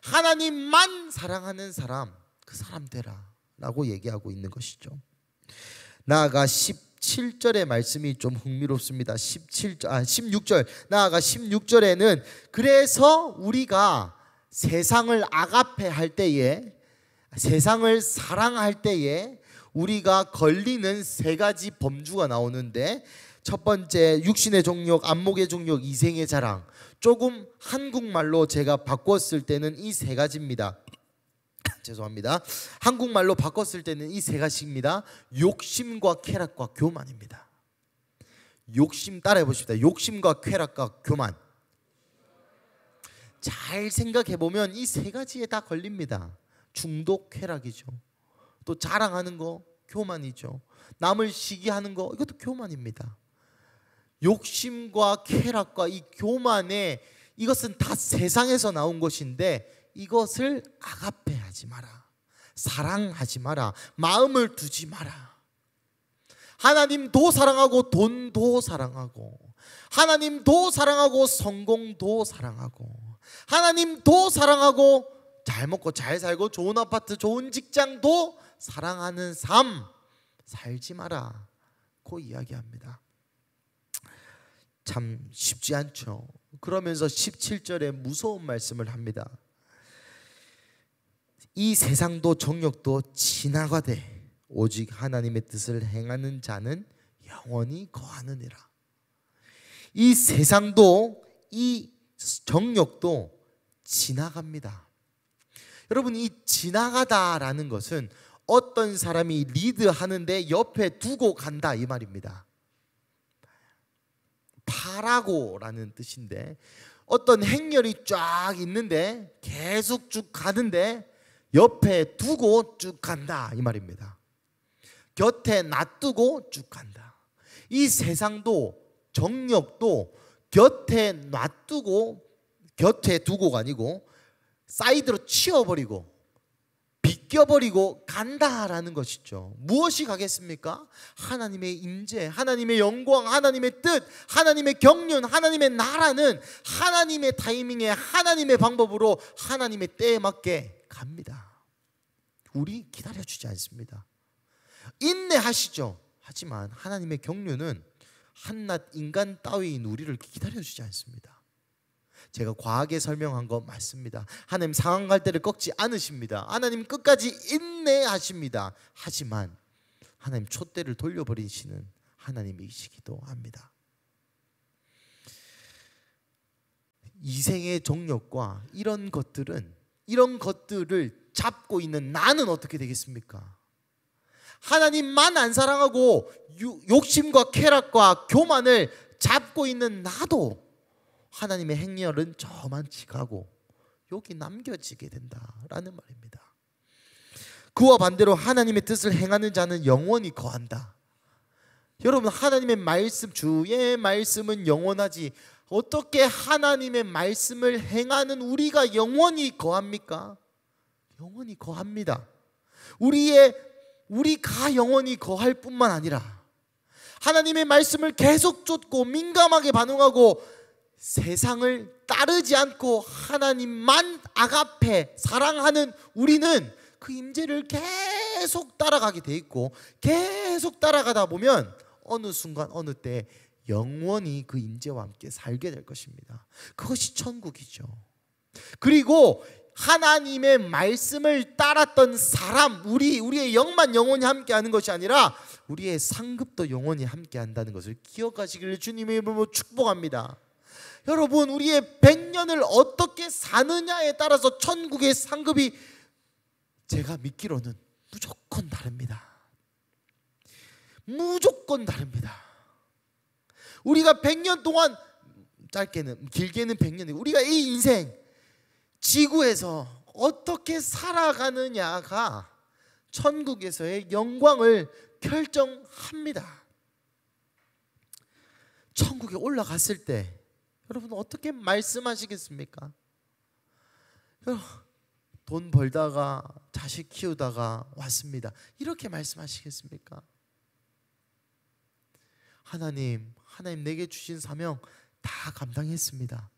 S1: 하나님만 사랑하는 사람, 그 사람 되라 라고 얘기하고 있는 것이죠. 나아가 17절의 말씀이 좀 흥미롭습니다. 16절 나아가 16절에는 그래서 우리가 세상을 아가페 할 때에, 세상을 사랑할 때에 우리가 걸리는 세 가지 범주가 나오는데, 첫 번째 육신의 종욕, 안목의 종욕, 이생의 자랑. 조금 한국말로 제가 바꿨을 때는 이 세 가지입니다. 죄송합니다. 한국말로 바꿨을 때는 이 세 가지입니다. 욕심과 쾌락과 교만입니다. 욕심 따라해 보십시다. 욕심과 쾌락과 교만. 잘 생각해 보면 이 세 가지에 다 걸립니다. 중독, 쾌락이죠. 또 자랑하는 거 교만이죠. 남을 시기하는 거 이것도 교만입니다. 욕심과 쾌락과 이 교만에, 이것은 다 세상에서 나온 것인데 이것을 아가페하지 마라. 사랑하지 마라. 마음을 두지 마라. 하나님도 사랑하고 돈도 사랑하고, 하나님도 사랑하고 성공도 사랑하고, 하나님도 사랑하고 잘 먹고 잘 살고 좋은 아파트 좋은 직장도 사랑하는 삶 살지 마라 고 이야기합니다. 참 쉽지 않죠. 그러면서 17절에 무서운 말씀을 합니다. 이 세상도 정욕도 지나가되 오직 하나님의 뜻을 행하는 자는 영원히 거하느니라. 이 세상도 이 정욕도 지나갑니다. 여러분, 이 지나가다라는 것은 어떤 사람이 리드하는데 옆에 두고 간다 이 말입니다. 파라고라는 뜻인데, 어떤 행렬이 쫙 있는데 계속 쭉 가는데 옆에 두고 쭉 간다 이 말입니다. 곁에 놔두고 쭉 간다. 이 세상도 정욕도 곁에 놔두고, 곁에 두고가 아니고 사이드로 치워버리고 비껴버리고 간다라는 것이죠. 무엇이 가겠습니까? 하나님의 임재, 하나님의 영광, 하나님의 뜻, 하나님의 경륜, 하나님의 나라는 하나님의 타이밍에, 하나님의 방법으로, 하나님의 때에 맞게 갑니다. 우리 기다려주지 않습니다. 인내하시죠. 하지만 하나님의 경륜은 한낱 인간 따위인 우리를 기다려주지 않습니다. 제가 과하게 설명한 거 맞습니다. 하나님 상황 갈 때를 꺾지 않으십니다. 하나님 끝까지 인내하십니다. 하지만 하나님 촛대를 돌려버리시는 하나님이시기도 합니다. 이생의 정욕과 이런 것들을 잡고 있는 나는 어떻게 되겠습니까? 하나님만 안 사랑하고 욕심과 쾌락과 교만을 잡고 있는 나도 하나님의 행렬은 저만치 가고 여기 남겨지게 된다라는 말입니다. 그와 반대로 하나님의 뜻을 행하는 자는 영원히 거한다. 여러분, 하나님의 말씀, 주의 말씀은 영원하지 어떻게 하나님의 말씀을 행하는 우리가 영원히 거합니까? 영원히 거합니다. 우리가 영원히 거할 뿐만 아니라 하나님의 말씀을 계속 쫓고 민감하게 반응하고 세상을 따르지 않고 하나님만 아가페 사랑하는 우리는 그 임재를 계속 따라가게 돼 있고, 계속 따라가다 보면 어느 순간 어느 때 영원히 그 임재와 함께 살게 될 것입니다. 그것이 천국이죠. 그리고 하나님의 말씀을 따랐던 사람, 우리의 영만 영원히 함께하는 것이 아니라 우리의 상급도 영원히 함께한다는 것을 기억하시기를 주님의 이름으로 축복합니다. 여러분, 우리의 100년을 어떻게 사느냐에 따라서 천국의 상급이 제가 믿기로는 무조건 다릅니다. 무조건 다릅니다. 우리가 100년 동안, 짧게는 길게는 100년이고 우리가 이 인생 지구에서 어떻게 살아가느냐가 천국에서의 영광을 결정합니다. 천국에 올라갔을 때 여러분 어떻게 말씀하시겠습니까? 돈 벌다가 자식 키우다가 왔습니다. 이렇게 말씀하시겠습니까? 하나님 내게 주신 사명 다 감당했습니다.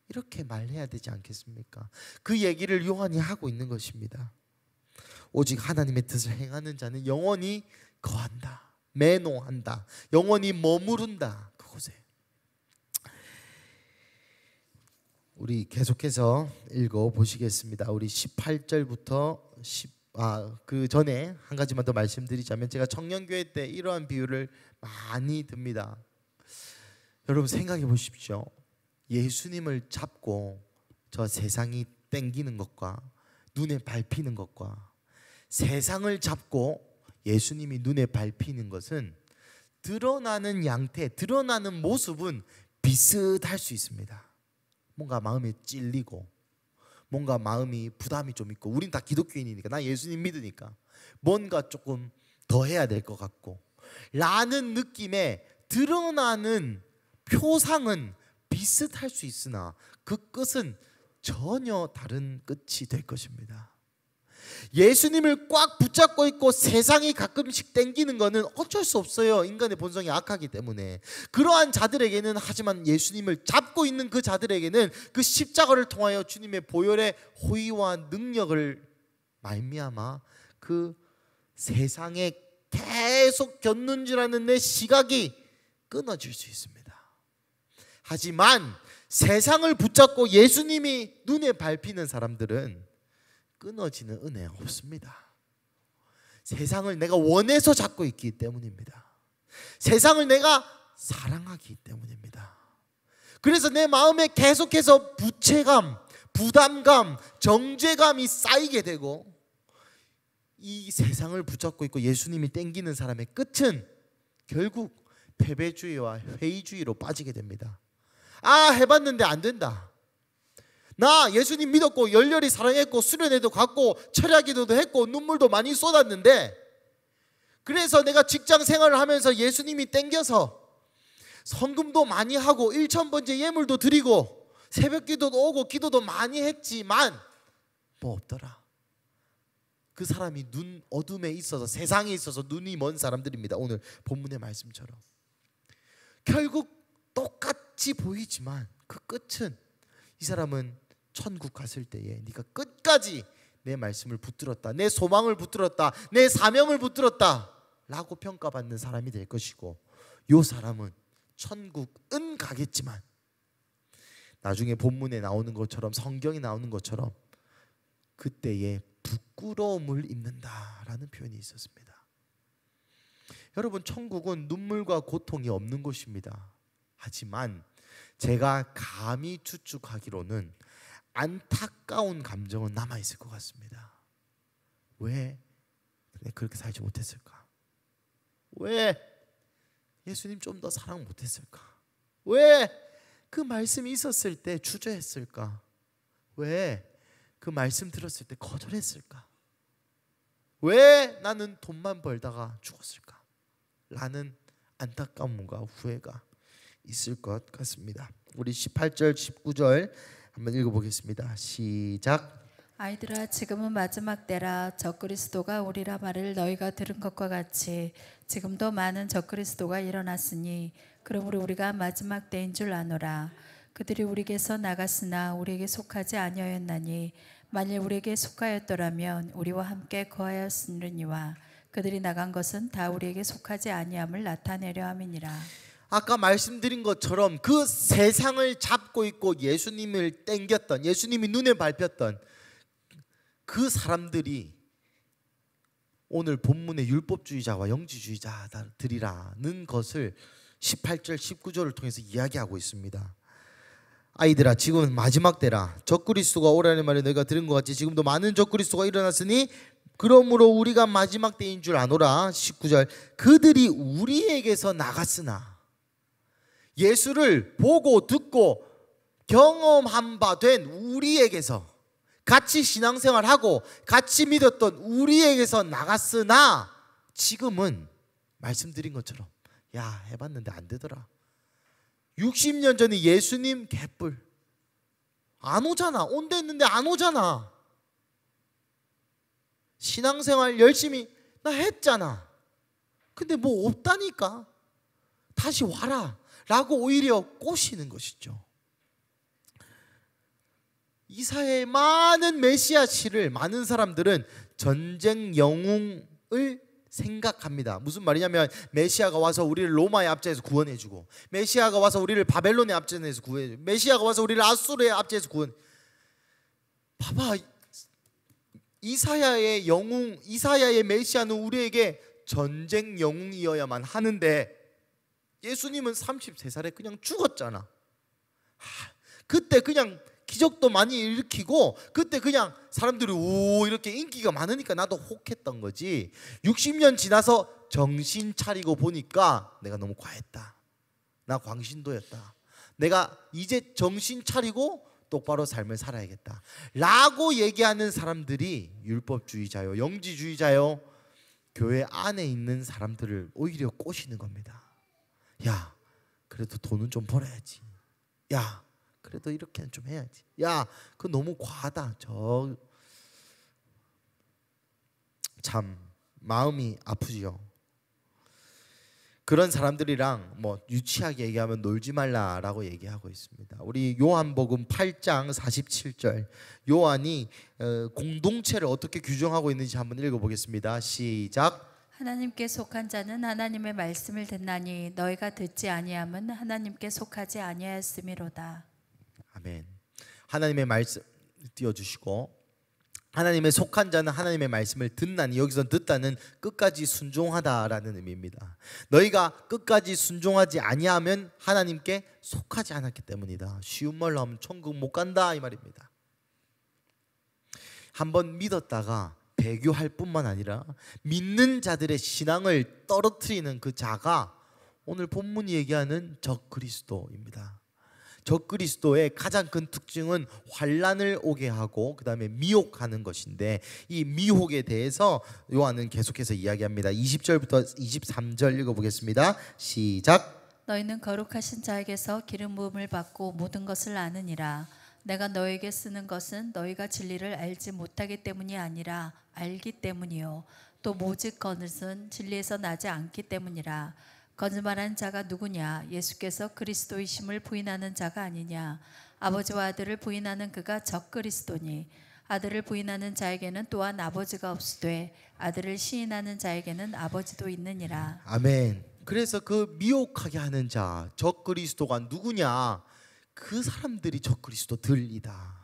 S1: 이렇게 말해야 되지 않겠습니까? 그 얘기를 요한이 하고 있는 것입니다. 오직 하나님의 뜻을 행하는 자는 영원히 거한다. 매노한다. 영원히 머무른다. 그곳에. 우리 계속해서 읽어 보시겠습니다. 우리 18절부터 그 전에 한 가지만 더 말씀드리자면, 제가 청년교회 때 이러한 비유를 많이 듭니다. 여러분 생각해 보십시오. 예수님을 잡고 저 세상이 땡기는 것과 눈에 밟히는 것과 세상을 잡고 예수님이 눈에 밟히는 것은 드러나는 양태, 드러나는 모습은 비슷할 수 있습니다. 뭔가 마음에 찔리고 뭔가 마음이 부담이 좀 있고, 우린 다 기독교인이니까, 나 예수님 믿으니까 뭔가 조금 더 해야 될 것 같고 라는 느낌에 드러나는 표상은 비슷할 수 있으나 그 끝은 전혀 다른 끝이 될 것입니다. 예수님을 꽉 붙잡고 있고 세상이 가끔씩 땡기는 것은 어쩔 수 없어요. 인간의 본성이 악하기 때문에. 그러한 자들에게는, 하지만 예수님을 잡고 있는 그 자들에게는 그 십자가를 통하여 주님의 보혈의 호의와 능력을 말미암아 그 세상에 계속 견눈질하는 내 시각이 끊어질 수 있습니다. 하지만 세상을 붙잡고 예수님이 눈에 밟히는 사람들은 끊어지는 은혜 없습니다. 세상을 내가 원해서 잡고 있기 때문입니다. 세상을 내가 사랑하기 때문입니다. 그래서 내 마음에 계속해서 부채감, 부담감, 정죄감이 쌓이게 되고, 이 세상을 붙잡고 있고 예수님이 땡기는 사람의 끝은 결국 패배주의와 회의주의로 빠지게 됩니다. 해봤는데 안 된다. 나 예수님 믿었고 열렬히 사랑했고 수련회도 갔고 철야기도도 했고 눈물도 많이 쏟았는데, 그래서 내가 직장 생활을 하면서 예수님이 땡겨서 헌금도 많이 하고 1000번째 예물도 드리고 새벽기도도 오고 기도도 많이 했지만 뭐 없더라. 그 사람이 눈 어둠에 있어서, 세상에 있어서 눈이 먼 사람들입니다. 오늘 본문의 말씀처럼 결국 똑같이 보이지만 그 끝은, 이 사람은 천국 갔을 때에 네가 끝까지 내 말씀을 붙들었다, 내 소망을 붙들었다, 내 사명을 붙들었다 라고 평가받는 사람이 될 것이고, 이 사람은 천국은 가겠지만 나중에 본문에 나오는 것처럼, 성경에 나오는 것처럼 그때에 부끄러움을 입는다라는 표현이 있었습니다. 여러분, 천국은 눈물과 고통이 없는 곳입니다. 하지만 제가 감히 추측하기로는 안타까운 감정은 남아있을 것 같습니다. 왜 그렇게 살지 못했을까? 왜 예수님 좀 더 사랑 못했을까? 왜 그 말씀이 있었을 때 주저했을까? 왜 그 말씀 들었을 때 거절했을까? 왜 나는 돈만 벌다가 죽었을까? 라는 안타까움과 후회가 있을 것 같습니다. 우리 18절 19절 한번 읽어보겠습니다. 시작.
S3: 아이들아, 지금은 마지막 때라. 적그리스도가 오리라 말을 너희가 들은 것과 같이 지금도 많은 적그리스도가 일어났으니 그러므로 우리가 마지막 때인 줄 아노라. 그들이 우리에게서 나갔으나 우리에게 속하지 아니하였나니 만일 우리에게 속하였더라면 우리와 함께 거하였으려니와 그들이 나간 것은 다 우리에게 속하지 아니함을 나타내려 함이니라.
S1: 아까 말씀드린 것처럼 그 세상을 잡고 있고 예수님을 땡겼던, 예수님이 눈에 밟혔던 그 사람들이 오늘 본문의 율법주의자와 영지주의자들이라는 것을 18절 19절을 통해서 이야기하고 있습니다. 아이들아, 지금은 마지막 때라. 적그리스도가 오라는 말을 너희가 들은 것 같이 지금도 많은 적그리스도가 일어났으니 그러므로 우리가 마지막 때인 줄 아노라. 19절. 그들이 우리에게서 나갔으나, 예수를 보고 듣고 경험한 바 된 우리에게서, 같이 신앙생활하고 같이 믿었던 우리에게서 나갔으나 지금은 말씀드린 것처럼 해봤는데 안 되더라. 60년 전에 예수님 개뿔 안 오잖아. 온다 했는데 안 오잖아. 신앙생활 열심히 나 했잖아. 근데 뭐 없다니까. 다시 와라 라고 오히려 꼬시는 것이죠. 이사야의 많은 메시아 시를 많은 사람들은 전쟁 영웅을 생각합니다. 무슨 말이냐면 메시아가 와서 우리를 로마의 압제에서 구원해주고, 메시아가 와서 우리를 바벨론의 압제에서 구해주고, 메시아가 와서 우리를 아수르의 압제에서 봐봐, 이사야의 영웅, 이사야의 메시아는 우리에게 전쟁 영웅이어야만 하는데 예수님은 33살에 그냥 죽었잖아. 그때 그냥 기적도 많이 일으키고, 그때 그냥 사람들이 오 이렇게 인기가 많으니까 나도 혹했던 거지. 60년 지나서 정신 차리고 보니까 내가 너무 과했다. 나 광신도였다. 내가 이제 정신 차리고 똑바로 삶을 살아야겠다 라고 얘기하는 사람들이 율법주의자요, 영지주의자요, 교회 안에 있는 사람들을 오히려 꼬시는 겁니다. 야, 그래도 돈은 좀 벌어야지. 야, 그래도 이렇게는 좀 해야지. 야, 그거 너무 과하다. 참 마음이 아프지요. 그런 사람들이랑 뭐 유치하게 얘기하면 놀지 말라라고 얘기하고 있습니다. 우리 요한복음 8장 47절, 요한이 공동체를 어떻게 규정하고 있는지 한번 읽어보겠습니다. 시작.
S3: 하나님께 속한 자는 하나님의 말씀을 듣나니 너희가 듣지 아니함은 하나님께 속하지 아니하였음이로다.
S1: 아멘. 하나님의 말씀 띄워주시고, 하나님의 속한 자는 하나님의 말씀을 듣나니, 여기서 듣다는 끝까지 순종하다라는 의미입니다. 너희가 끝까지 순종하지 아니하면 하나님께 속하지 않았기 때문이다. 쉬운 말로 하면 천국 못 간다 이 말입니다. 한번 믿었다가 배교할 뿐만 아니라 믿는 자들의 신앙을 떨어뜨리는 그 자가 오늘 본문이 얘기하는 적그리스도입니다. 적그리스도의 가장 큰 특징은 환난을 오게 하고 그 다음에 미혹하는 것인데, 이 미혹에 대해서 요한은 계속해서 이야기합니다. 20절부터 23절 읽어보겠습니다. 시작.
S3: 너희는 거룩하신 자에게서 기름 부음을 받고 모든 것을 아느니라. 내가 너에게 쓰는 것은 너희가 진리를 알지 못하기 때문이 아니라 알기 때문이요, 또 모직 것은 진리에서 나지 않기 때문이라. 거짓말하는 자가 누구냐? 예수께서 그리스도이심을 부인하는 자가 아니냐? 아버지와 아들을 부인하는 그가 적그리스도니, 아들을 부인하는 자에게는 또한 아버지가 없으되 아들을 시인하는 자에게는 아버지도 있느니라.
S1: 아멘. 그래서 그 미혹하게 하는 자, 적그리스도가 누구냐? 그 사람들이 적그리스도들이다.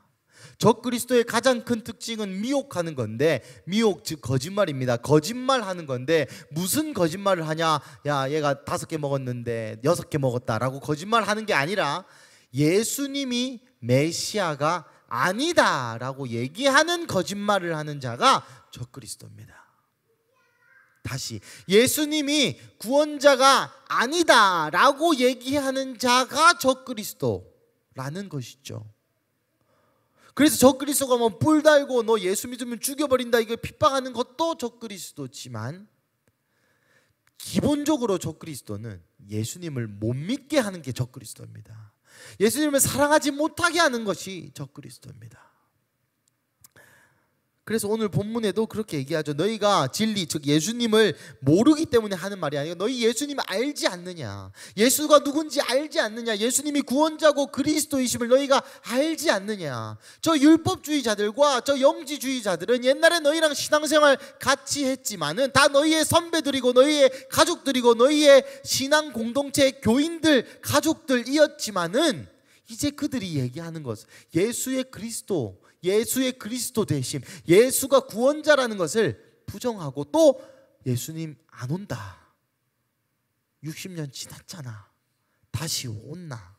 S1: 적그리스도의 가장 큰 특징은 미혹하는 건데, 미혹 즉 거짓말입니다. 거짓말하는 건데, 무슨 거짓말을 하냐? 야, 얘가 5개 먹었는데 6개 먹었다라고 거짓말하는 게 아니라 예수님이 메시아가 아니다라고 얘기하는 거짓말을 하는 자가 적그리스도입니다. 다시, 예수님이 구원자가 아니다라고 얘기하는 자가 적그리스도라는 것이죠. 그래서 적그리스도가 뭐 뿔 달고 너 예수 믿으면 죽여버린다 이거 핍박하는 것도 적그리스도지만, 기본적으로 적그리스도는 예수님을 못 믿게 하는 게 적그리스도입니다. 예수님을 사랑하지 못하게 하는 것이 적그리스도입니다. 그래서 오늘 본문에도 그렇게 얘기하죠. 너희가 진리 즉 예수님을 모르기 때문에 하는 말이 아니라 너희 예수님을 알지 않느냐, 예수가 누군지 알지 않느냐, 예수님이 구원자고 그리스도이심을 너희가 알지 않느냐. 저 율법주의자들과 저 영지주의자들은 옛날에 너희랑 신앙생활 같이 했지만은 다 너희의 선배들이고 너희의 가족들이고 너희의 신앙 공동체 교인들 가족들이었지만은, 이제 그들이 얘기하는 것, 예수의 그리스도, 예수의 그리스도 되심, 예수가 구원자라는 것을 부정하고, 또 예수님 안 온다, 60년 지났잖아, 다시 온나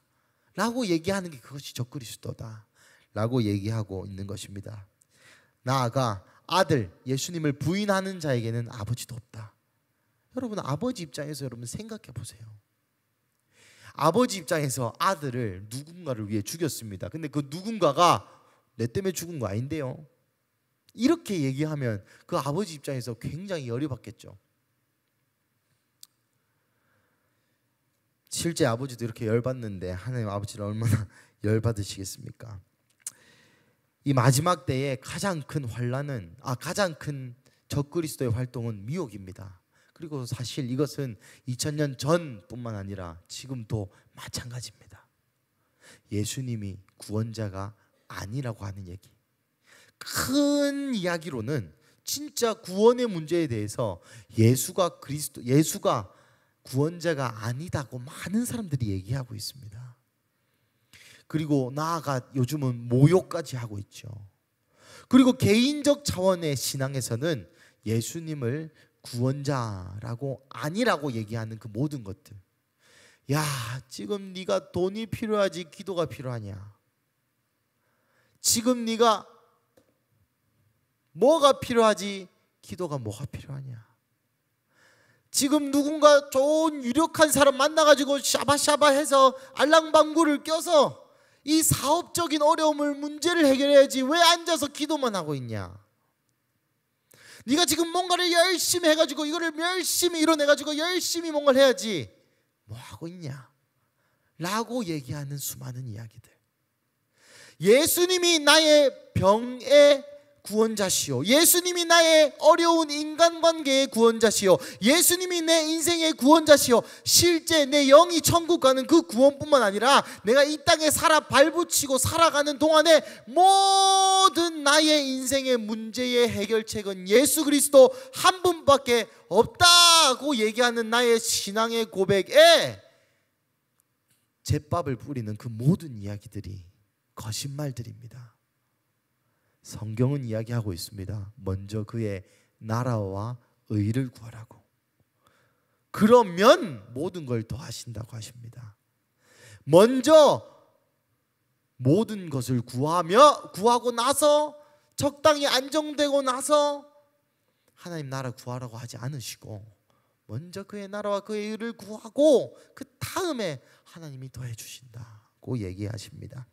S1: 라고 얘기하는 게 그것이 적그리스도다 라고 얘기하고 있는 것입니다. 나아가 아들 예수님을 부인하는 자에게는 아버지도 없다. 여러분, 아버지 입장에서 여러분 생각해 보세요. 아버지 입장에서 아들을 누군가를 위해 죽였습니다. 근데 그 누군가가 내 때문에 죽은 거 아닌데요, 이렇게 얘기하면 그 아버지 입장에서 굉장히 열이 받겠죠. 실제 아버지도 이렇게 열받는데 하나님 아버지는 얼마나 열받으시겠습니까? 이 마지막 때에 가장 큰 환난은, 가장 큰 적그리스도의 활동은 미혹입니다. 그리고 사실 이것은 2000년 전뿐만 아니라 지금도 마찬가지입니다. 예수님이 구원자가 아니라고 하는 얘기. 큰 이야기로는 진짜 구원의 문제에 대해서 예수가 구원자가 아니다고 많은 사람들이 얘기하고 있습니다. 그리고 나아가 요즘은 모욕까지 하고 있죠. 그리고 개인적 차원의 신앙에서는 예수님을 구원자라고 아니라고 얘기하는 그 모든 것들. 야, 지금 네가 돈이 필요하지 기도가 필요하냐? 지금 네가 뭐가 필요하지 기도가 뭐가 필요하냐? 지금 누군가 좋은 유력한 사람 만나가지고 샤바샤바 해서 알랑방구를 껴서 이 사업적인 어려움을 문제를 해결해야지 왜 앉아서 기도만 하고 있냐? 네가 지금 뭔가를 열심히 해가지고 이거를 열심히 이뤄내가지고 열심히 뭔가를 해야지 뭐 하고 있냐? 라고 얘기하는 수많은 이야기들. 예수님이 나의 병의 구원자시오. 예수님이 나의 어려운 인간관계의 구원자시오. 예수님이 내 인생의 구원자시오. 실제 내 영이 천국 가는 그 구원뿐만 아니라 내가 이 땅에 발붙이고 살아가는 동안에 모든 나의 인생의 문제의 해결책은 예수 그리스도 한 분밖에 없다고 얘기하는 나의 신앙의 고백에 잿밥을 뿌리는 그 모든 이야기들이 거짓말들입니다. 성경은 이야기하고 있습니다. 먼저 그의 나라와 의를 구하라고. 그러면 모든 걸 더하신다고 하십니다. 먼저 모든 것을 구하고 나서 적당히 안정되고 나서 하나님 나라 구하라고 하지 않으시고 먼저 그의 나라와 그의 의를 구하고 그 다음에 하나님이 더해 주신다고 얘기하십니다.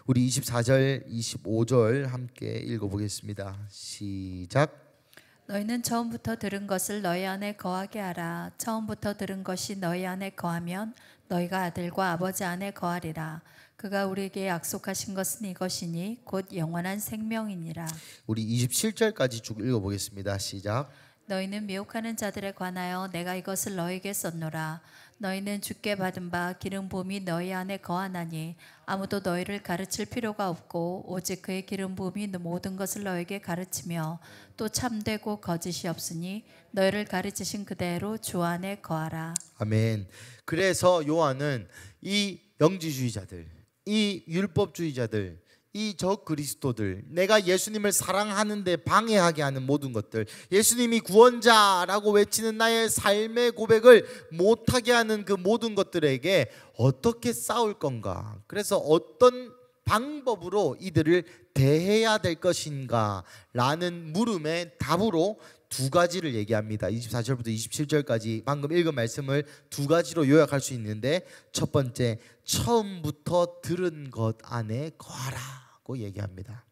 S1: 우리 24절 25절 함께 읽어보겠습니다. 시작.
S3: 너희는 처음부터 들은 것을 너희 안에 거하게 하라. 처음부터 들은 것이 너희 안에 거하면 너희가 아들과 아버지 안에 거하리라. 그가 우리에게 약속하신 것은 이것이니 곧 영원한 생명이니라.
S1: 우리 27절까지 쭉 읽어보겠습니다. 시작.
S3: 너희는 미혹하는 자들에 관하여 내가 이것을 너희에게 썼노라. 너희는 주께 받은 바 기름 부음이 너희 안에 거하나니 아무도 너희를 가르칠 필요가 없고 오직 그의 기름 부음이 모든 것을 너희에게 가르치며 또 참되고 거짓이 없으니 너희를 가르치신 그대로 주 안에 거하라.
S1: 아멘. 그래서 요한은 이 영지주의자들, 이 율법주의자들, 이 적그리스도들, 내가 예수님을 사랑하는데 방해하게 하는 모든 것들, 예수님이 구원자라고 외치는 나의 삶의 고백을 못하게 하는 그 모든 것들에게 어떻게 싸울 건가? 그래서 어떤 방법으로 이들을 대해야 될 것인가? 라는 물음의 답으로 두 가지를 얘기합니다. 24절부터 27절까지 방금 읽은 말씀을 두 가지로 요약할 수 있는데, 첫 번째, 처음부터 들은 것 안에 거하라고 얘기합니다.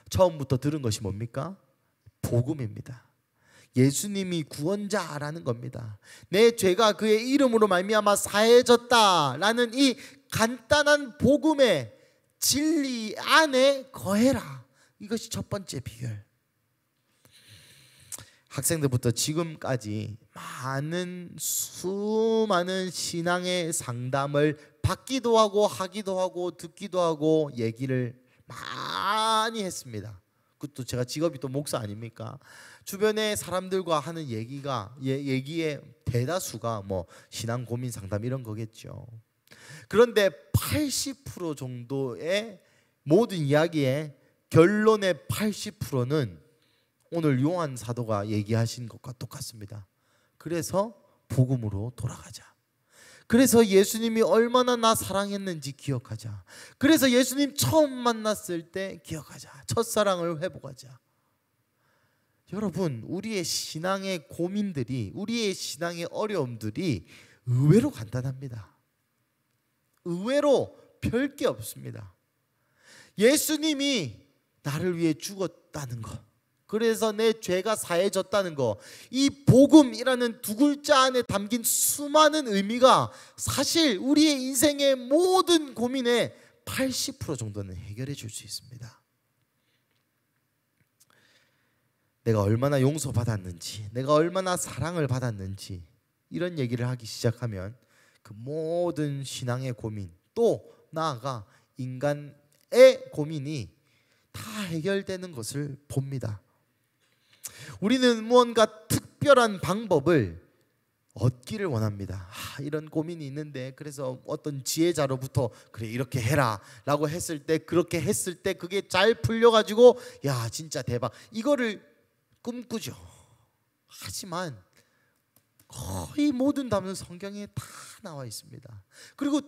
S1: 처음부터 들은 것이 뭡니까? 복음입니다. 예수님이 구원자라는 겁니다. 내 죄가 그의 이름으로 말미암아 사해졌다라는 이 간단한 복음의 진리 안에 거해라. 이것이 첫 번째 비결. 학생들부터 지금까지 수많은 신앙의 상담을 받기도 하고 하기도 하고 듣기도 하고 얘기를 많이 했습니다. 그것도 제가 직업이 또 목사 아닙니까? 주변의 사람들과 하는 얘기의 대다수가 뭐 신앙 고민 상담 이런 거겠죠. 그런데 80% 정도의 모든 이야기의 결론의 80%는 오늘 요한 사도가 얘기하신 것과 똑같습니다. 그래서 복음으로 돌아가자. 그래서 예수님이 얼마나 나 사랑했는지 기억하자. 그래서 예수님 처음 만났을 때 기억하자. 첫사랑을 회복하자. 여러분, 우리의 신앙의 고민들이, 우리의 신앙의 어려움들이 의외로 간단합니다. 의외로 별게 없습니다. 예수님이 나를 위해 죽었다는 것, 그래서 내 죄가 사해졌다는 것, 이 복음이라는 두 글자 안에 담긴 수많은 의미가 사실 우리의 인생의 모든 고민의 80% 정도는 해결해 줄 수 있습니다. 내가 얼마나 용서받았는지, 내가 얼마나 사랑을 받았는지 이런 얘기를 하기 시작하면 그 모든 신앙의 고민, 또 나아가 인간의 고민이 다 해결되는 것을 봅니다. 우리는 무언가 특별한 방법을 얻기를 원합니다. 이런 고민이 있는데 그래서 어떤 지혜자로부터 그래 이렇게 해라 라고 했을 때, 그렇게 했을 때 그게 잘 풀려가지고 야 진짜 대박, 이거를 꿈꾸죠. 하지만 거의 모든 답은 성경에 다 나와 있습니다. 그리고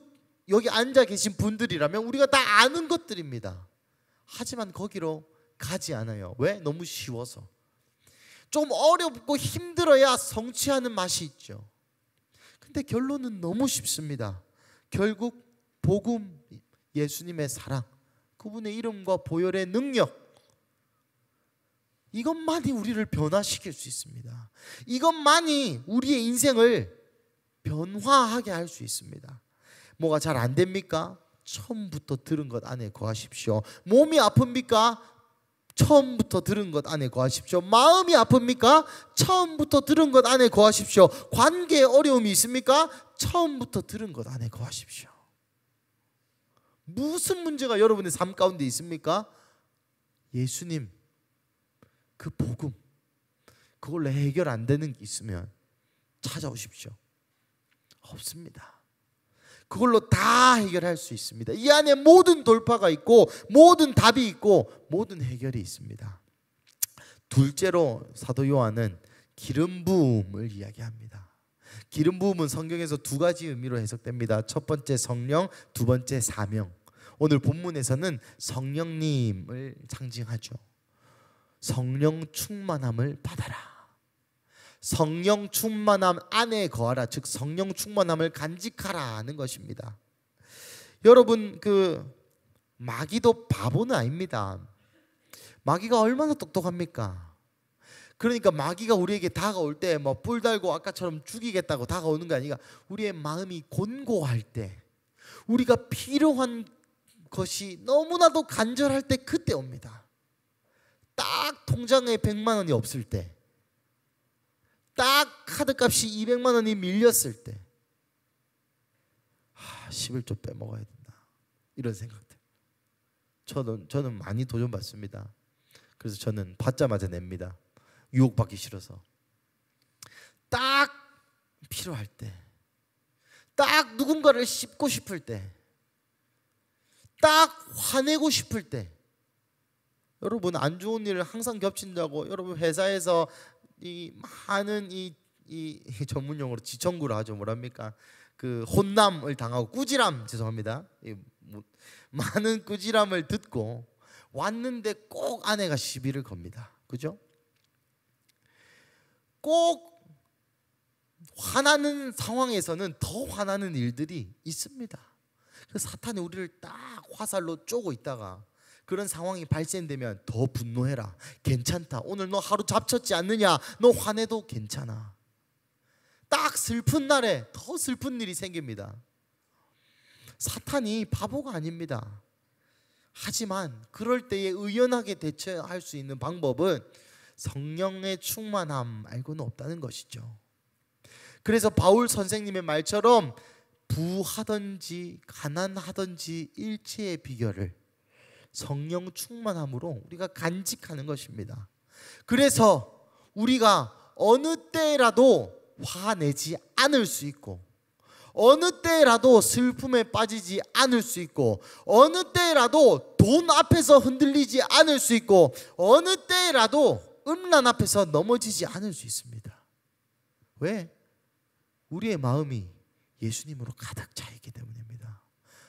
S1: 여기 앉아 계신 분들이라면 우리가 다 아는 것들입니다. 하지만 거기로 가지 않아요. 왜? 너무 쉬워서. 좀 어렵고 힘들어야 성취하는 맛이 있죠. 근데 결론은 너무 쉽습니다. 결국 복음, 예수님의 사랑, 그분의 이름과 보혈의 능력, 이것만이 우리를 변화시킬 수 있습니다. 이것만이 우리의 인생을 변화하게 할 수 있습니다. 뭐가 잘 안 됩니까? 처음부터 들은 것 안에 거하십시오. 몸이 아픕니까? 처음부터 들은 것 안에 거하십시오. 마음이 아픕니까? 처음부터 들은 것 안에 거하십시오. 관계에 어려움이 있습니까? 처음부터 들은 것 안에 거하십시오. 무슨 문제가 여러분의 삶 가운데 있습니까? 예수님, 그 복음, 그걸로 해결 안 되는 게 있으면 찾아오십시오. 없습니다. 그걸로 다 해결할 수 있습니다. 이 안에 모든 돌파가 있고 모든 답이 있고 모든 해결이 있습니다. 둘째로 사도 요한은 기름 부음을 이야기합니다. 기름 부음은 성경에서 두 가지 의미로 해석됩니다. 첫 번째 성령, 두 번째 사명. 오늘 본문에서는 성령님을 상징하죠. 성령 충만함을 받아라. 성령 충만함 안에 거하라. 즉 성령 충만함을 간직하라는 것입니다. 여러분, 마귀도 바보는 아닙니다. 마귀가 얼마나 똑똑합니까? 그러니까 마귀가 우리에게 다가올 때 뭐 뿔 달고 아까처럼 죽이겠다고 다가오는 게 아니라 우리의 마음이 곤고할 때, 우리가 필요한 것이 너무나도 간절할 때 그때 옵니다. 딱 통장에 100만 원이 없을 때, 딱 카드값이 200만 원이 밀렸을 때 11조 빼먹어야 된다, 이런 생각들. 저는 많이 도전받습니다. 그래서 저는 받자마자 냅니다. 유혹받기 싫어서. 딱 필요할 때, 딱 누군가를 씹고 싶을 때, 딱 화내고 싶을 때. 여러분, 안 좋은 일을 항상 겹친다고 여러분 회사에서 이 많은 이 전문용어로 지청구를 하죠. 뭐랍니까? 그 혼남을 당하고 꾸지람, 죄송합니다. 많은 꾸지람을 듣고 왔는데 꼭 아내가 시비를 겁니다. 그죠? 꼭 화나는 상황에서는 더 화나는 일들이 있습니다. 그 사탄이 우리를 딱 화살로 쪼고 있다가 그런 상황이 발생되면 더 분노해라. 괜찮다. 오늘 너 하루 잡쳤지 않느냐. 너 화내도 괜찮아. 딱 슬픈 날에 더 슬픈 일이 생깁니다. 사탄이 바보가 아닙니다. 하지만 그럴 때에 의연하게 대처할 수 있는 방법은 성령의 충만함 말고는 없다는 것이죠. 그래서 바울 선생님의 말처럼 부하든지 가난하든지 일체의 비결을 성령 충만함으로 우리가 간직하는 것입니다. 그래서 우리가 어느 때라도 화내지 않을 수 있고, 어느 때라도 슬픔에 빠지지 않을 수 있고, 어느 때라도 돈 앞에서 흔들리지 않을 수 있고, 어느 때라도 음란 앞에서 넘어지지 않을 수 있습니다. 왜? 우리의 마음이 예수님으로 가득 차 있기 때문입니다.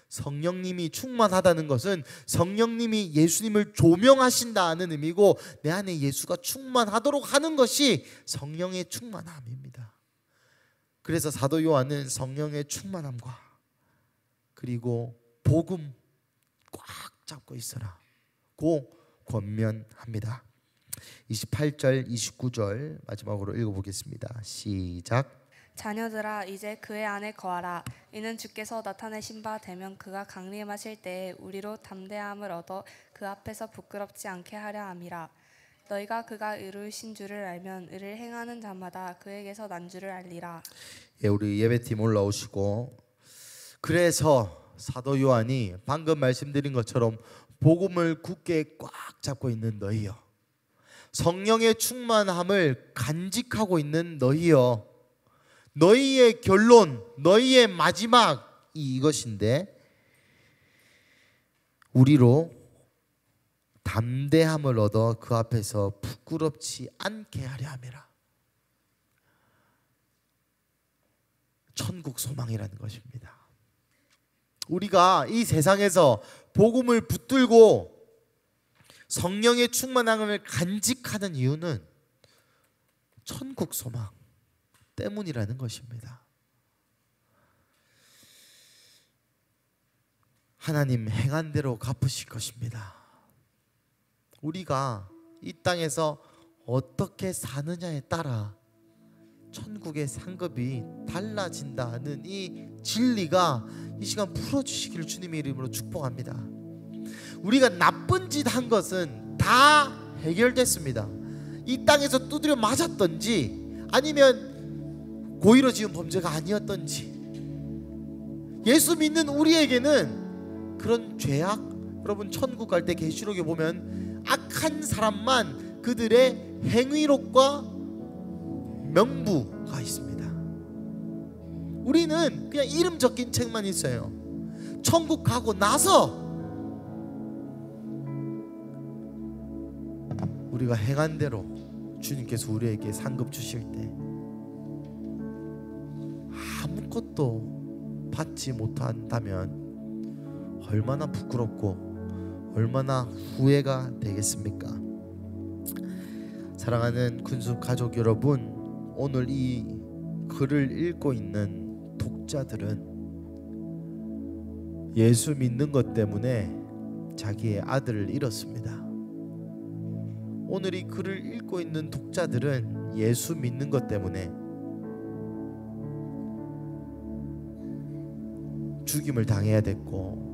S1: 성령님이 충만하다는 것은 성령님이 예수님을 조명하신다는 의미고, 내 안에 예수가 충만하도록 하는 것이 성령의 충만함입니다. 그래서 사도 요한은 성령의 충만함과 그리고 복음 꽉 잡고 있어라 고 권면합니다. 28절 29절 마지막으로 읽어보겠습니다. 시작.
S2: 자녀들아, 이제 그의 안에 거하라. 이는 주께서 나타내신 바 되면 그가 강림하실 때에 우리로 담대함을 얻어 그 앞에서 부끄럽지 않게 하려 함이라. 너희가 그가 의로우신 줄을 알면 의를 행하는 자마다 그에게서 난 줄을 알리라.
S1: 예, 우리 예배팀 올라오시고, 그래서 사도 요한이 방금 말씀드린 것처럼 복음을 굳게 꽉 잡고 있는 너희여, 성령의 충만함을 간직하고 있는 너희여, 너희의 결론, 너희의 마지막이 이것인데 우리로 담대함을 얻어 그 앞에서 부끄럽지 않게 하려 함이라. 천국 소망이라는 것입니다. 우리가 이 세상에서 복음을 붙들고 성령의 충만함을 간직하는 이유는 천국 소망 때문이라는 것입니다. 하나님 행한 대로 갚으실 것입니다. 우리가 이 땅에서 어떻게 사느냐에 따라 천국의 상급이 달라진다는 이 진리가 이 시간 풀어주시기를 주님의 이름으로 축복합니다. 우리가 나쁜 짓 한 것은 다 해결됐습니다. 이 땅에서 두드려 맞았던지 아니면 고의로 지은 범죄가 아니었던지, 예수 믿는 우리에게는 그런 죄악, 여러분 천국 갈 때 계시록에 보면 악한 사람만 그들의 행위록과 명부가 있습니다. 우리는 그냥 이름 적힌 책만 있어요. 천국 가고 나서 우리가 행한 대로 주님께서 우리에게 상급 주실 때 아무것도 받지 못한다면 얼마나 부끄럽고 얼마나 후회가 되겠습니까? 사랑하는 군수 가족 여러분, 오늘 이 글을 읽고 있는 독자들은 예수 믿는 것 때문에 자기의 아들을 잃었습니다. 오늘 이 글을 읽고 있는 독자들은 예수 믿는 것 때문에 죽임을 당해야 됐고,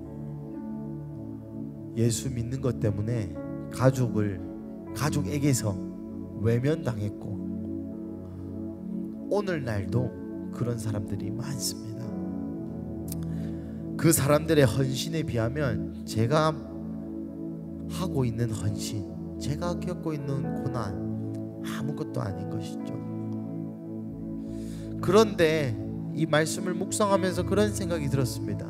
S1: 예수 믿는 것 때문에 가족에게서 외면당했고, 오늘날도 그런 사람들이 많습니다. 그 사람들의 헌신에 비하면 제가 하고 있는 헌신, 제가 겪고 있는 고난 아무것도 아닌 것이죠. 그런데 이 말씀을 묵상하면서 그런 생각이 들었습니다.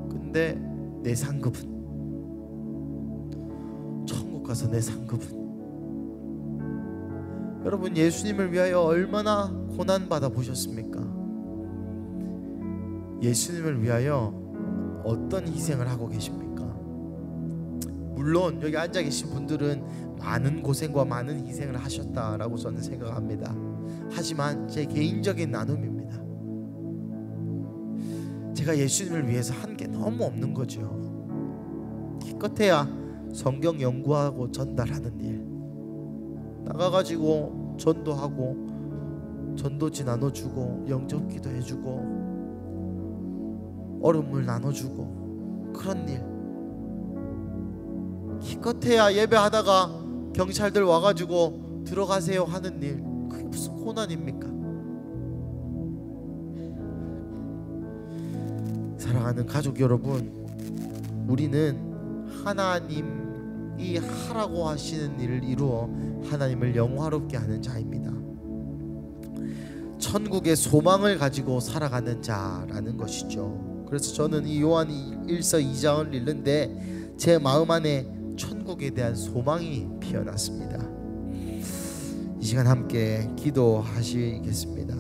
S1: 근데 내 상급은, 천국 가서 내 상급은, 여러분 예수님을 위하여 얼마나 고난받아 보셨습니까? 예수님을 위하여 어떤 희생을 하고 계십니까? 물론 여기 앉아 계신 분들은 많은 고생과 많은 희생을 하셨다라고 저는 생각합니다. 하지만 제 개인적인 나눔입니다. 제가 예수님을 위해서 한 게 너무 없는 거죠. 기껏해야 성경 연구하고 전달하는 일, 나가가지고 전도하고 전도지 나눠주고 영접기도 해주고 얼음물 나눠주고 그런 일, 기껏해야 예배하다가 경찰들 와가지고 들어가세요 하는 일, 그게 무슨 고난입니까? 사랑하는 가족 여러분, 우리는 하나님이 하라고 하시는 일을 이루어 하나님을 영화롭게 하는 자입니다. 천국의 소망을 가지고 살아가는 자라는 것이죠. 그래서 저는 이 요한 1서 2장을 읽는데 제 마음 안에 천국에 대한 소망이 피어났습니다. 이 시간 함께 기도하시겠습니다.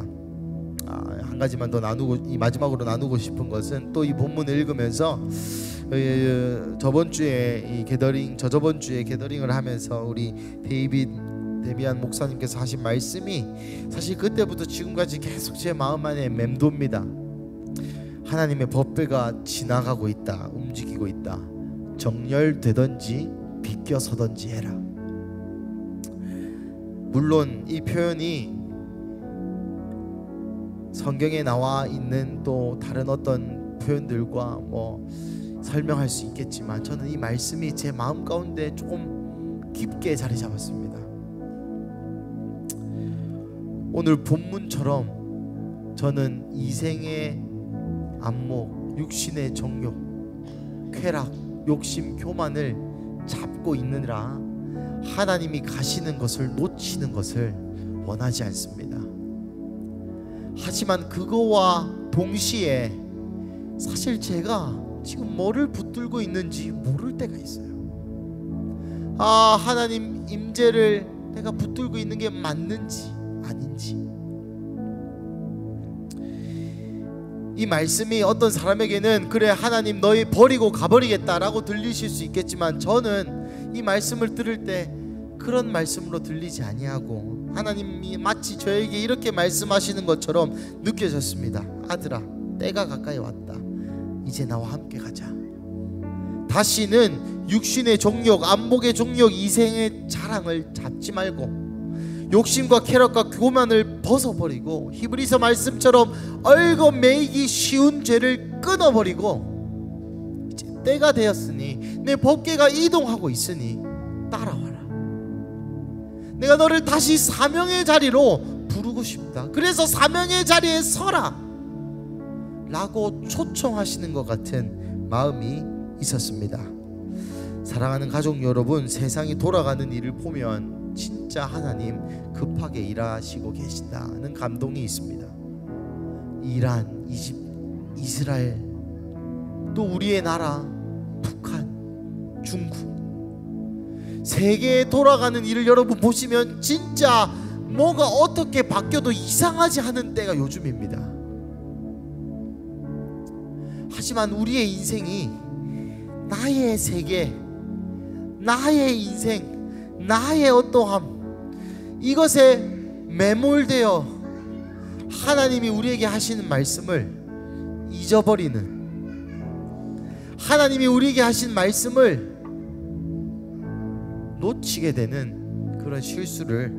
S1: 한 가지만 더 나누고, 이 마지막으로 나누고 싶은 것은, 또 이 본문을 읽으면서 저번 주에 저저번 주에 게더링을 하면서 우리 데미안 목사님께서 하신 말씀이 사실 그때부터 지금까지 계속 제 마음 안에 맴돕니다. 하나님의 법궤가 지나가고 있다, 움직이고 있다. 정렬되든지 비껴서든지 해라. 물론 이 표현이 성경에 나와 있는 또 다른 어떤 표현들과 설명할 수 있겠지만, 저는 이 말씀이 제 마음 가운데 조금 깊게 자리 잡았습니다. 오늘 본문처럼 저는 이생의 안목, 육신의 정욕, 쾌락, 욕심, 교만을 잡고 있느라 하나님이 가시는 것을 놓치는 것을 원하지 않습니다. 하지만 그거와 동시에 사실 제가 지금 뭐를 붙들고 있는지 모를 때가 있어요. 하나님 임재를 내가 붙들고 있는 게 맞는지 아닌지. 이 말씀이 어떤 사람에게는 그래 하나님 너희 버리고 가버리겠다라고 들리실 수 있겠지만, 저는 이 말씀을 들을 때 그런 말씀으로 들리지 아니하고 하나님이 마치 저에게 이렇게 말씀하시는 것처럼 느껴졌습니다. 아들아, 때가 가까이 왔다. 이제 나와 함께 가자. 다시는 육신의 종욕, 안목의 종욕, 이생의 자랑을 잡지 말고 욕심과 쾌락과 교만을 벗어버리고 히브리서 말씀처럼 얽어매이기 쉬운 죄를 끊어버리고 이제 때가 되었으니 내 법궤가 이동하고 있으니 따라와라. 내가 너를 다시 사명의 자리로 부르고 싶다. 그래서 사명의 자리에 서라 라고 초청하시는 것 같은 마음이 있었습니다. 사랑하는 가족 여러분, 세상이 돌아가는 일을 보면 진짜 하나님 급하게 일하시고 계신다는 감동이 있습니다. 이란, 이집트, 이스라엘, 또 우리의 나라 북한, 중국, 세계에 돌아가는 일을 여러분 보시면 진짜 뭐가 어떻게 바뀌어도 이상하지 않은 때가 요즘입니다. 하지만 우리의 인생이 나의 세계, 나의 인생, 나의 어떠함, 이것에 매몰되어 하나님이 우리에게 하시는 말씀을 잊어버리는, 하나님이 우리에게 하신 말씀을 놓치게 되는 그런 실수를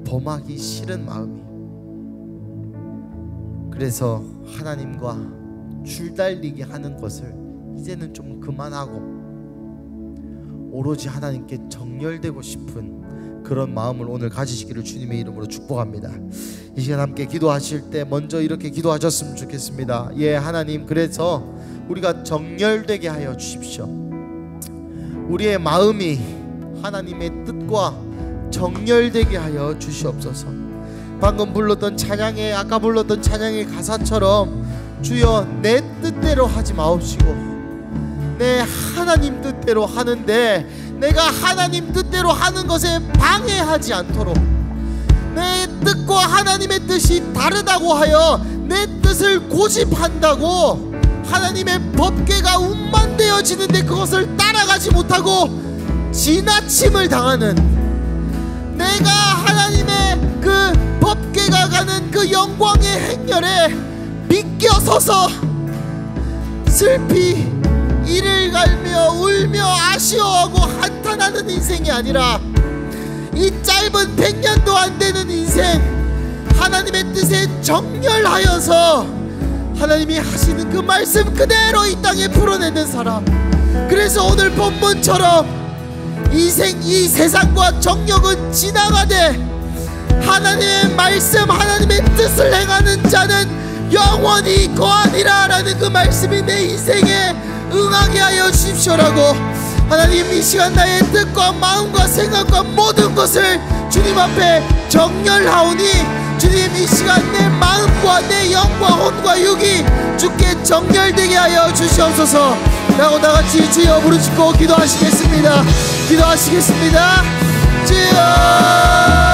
S1: 범하기 싫은 마음이, 그래서 하나님과 줄달리게 하는 것을 이제는 좀 그만하고 오로지 하나님께 정열되고 싶은 그런 마음을 오늘 가지시기를 주님의 이름으로 축복합니다. 이 시간 함께 기도하실 때 먼저 이렇게 기도하셨으면 좋겠습니다. 예, 하나님, 그래서 우리가 정열되게 하여 주십시오. 우리의 마음이 하나님의 뜻과 정열되게 하여 주시옵소서. 방금 불렀던 찬양의, 아까 불렀던 찬양의 가사처럼 주여, 내 뜻대로 하지 마옵시고 내 하나님 뜻대로 하는데 내가 하나님 뜻대로 하는 것에 방해하지 않도록, 내 뜻과 하나님의 뜻이 다르다고 하여 내 뜻을 고집한다고 하나님의 법궤가 운반되어지는데 그것을 따라가지 못하고 지나침을 당하는, 내가 하나님의 그 법궤가 가는 그 영광의 행렬에 비껴서서 슬피 이를 갈며 울며 아쉬워하고 한탄하는 인생이 아니라 이 짧은 100년도 안 되는 인생 하나님의 뜻에 정열하여서 하나님이 하시는 그 말씀 그대로 이 땅에 풀어내는 사람. 그래서 오늘 본문처럼 이 세상과 정욕은 지나가되 하나님의 말씀, 하나님의 뜻을 행하는 자는 영원히 거하리라 라는 그 말씀이 내 인생에 응하게 하여 주십시오라고, 하나님 이 시간 나의 뜻과 마음과 생각과 모든 것을 주님 앞에 정열하오니 주님 이 시간 내 마음과 내 영과 혼과 육이 주께 정열되게 하여 주시옵소서 라고 다같이 주여 부르짖고 기도하시겠습니다. 기도하시겠습니다. 주여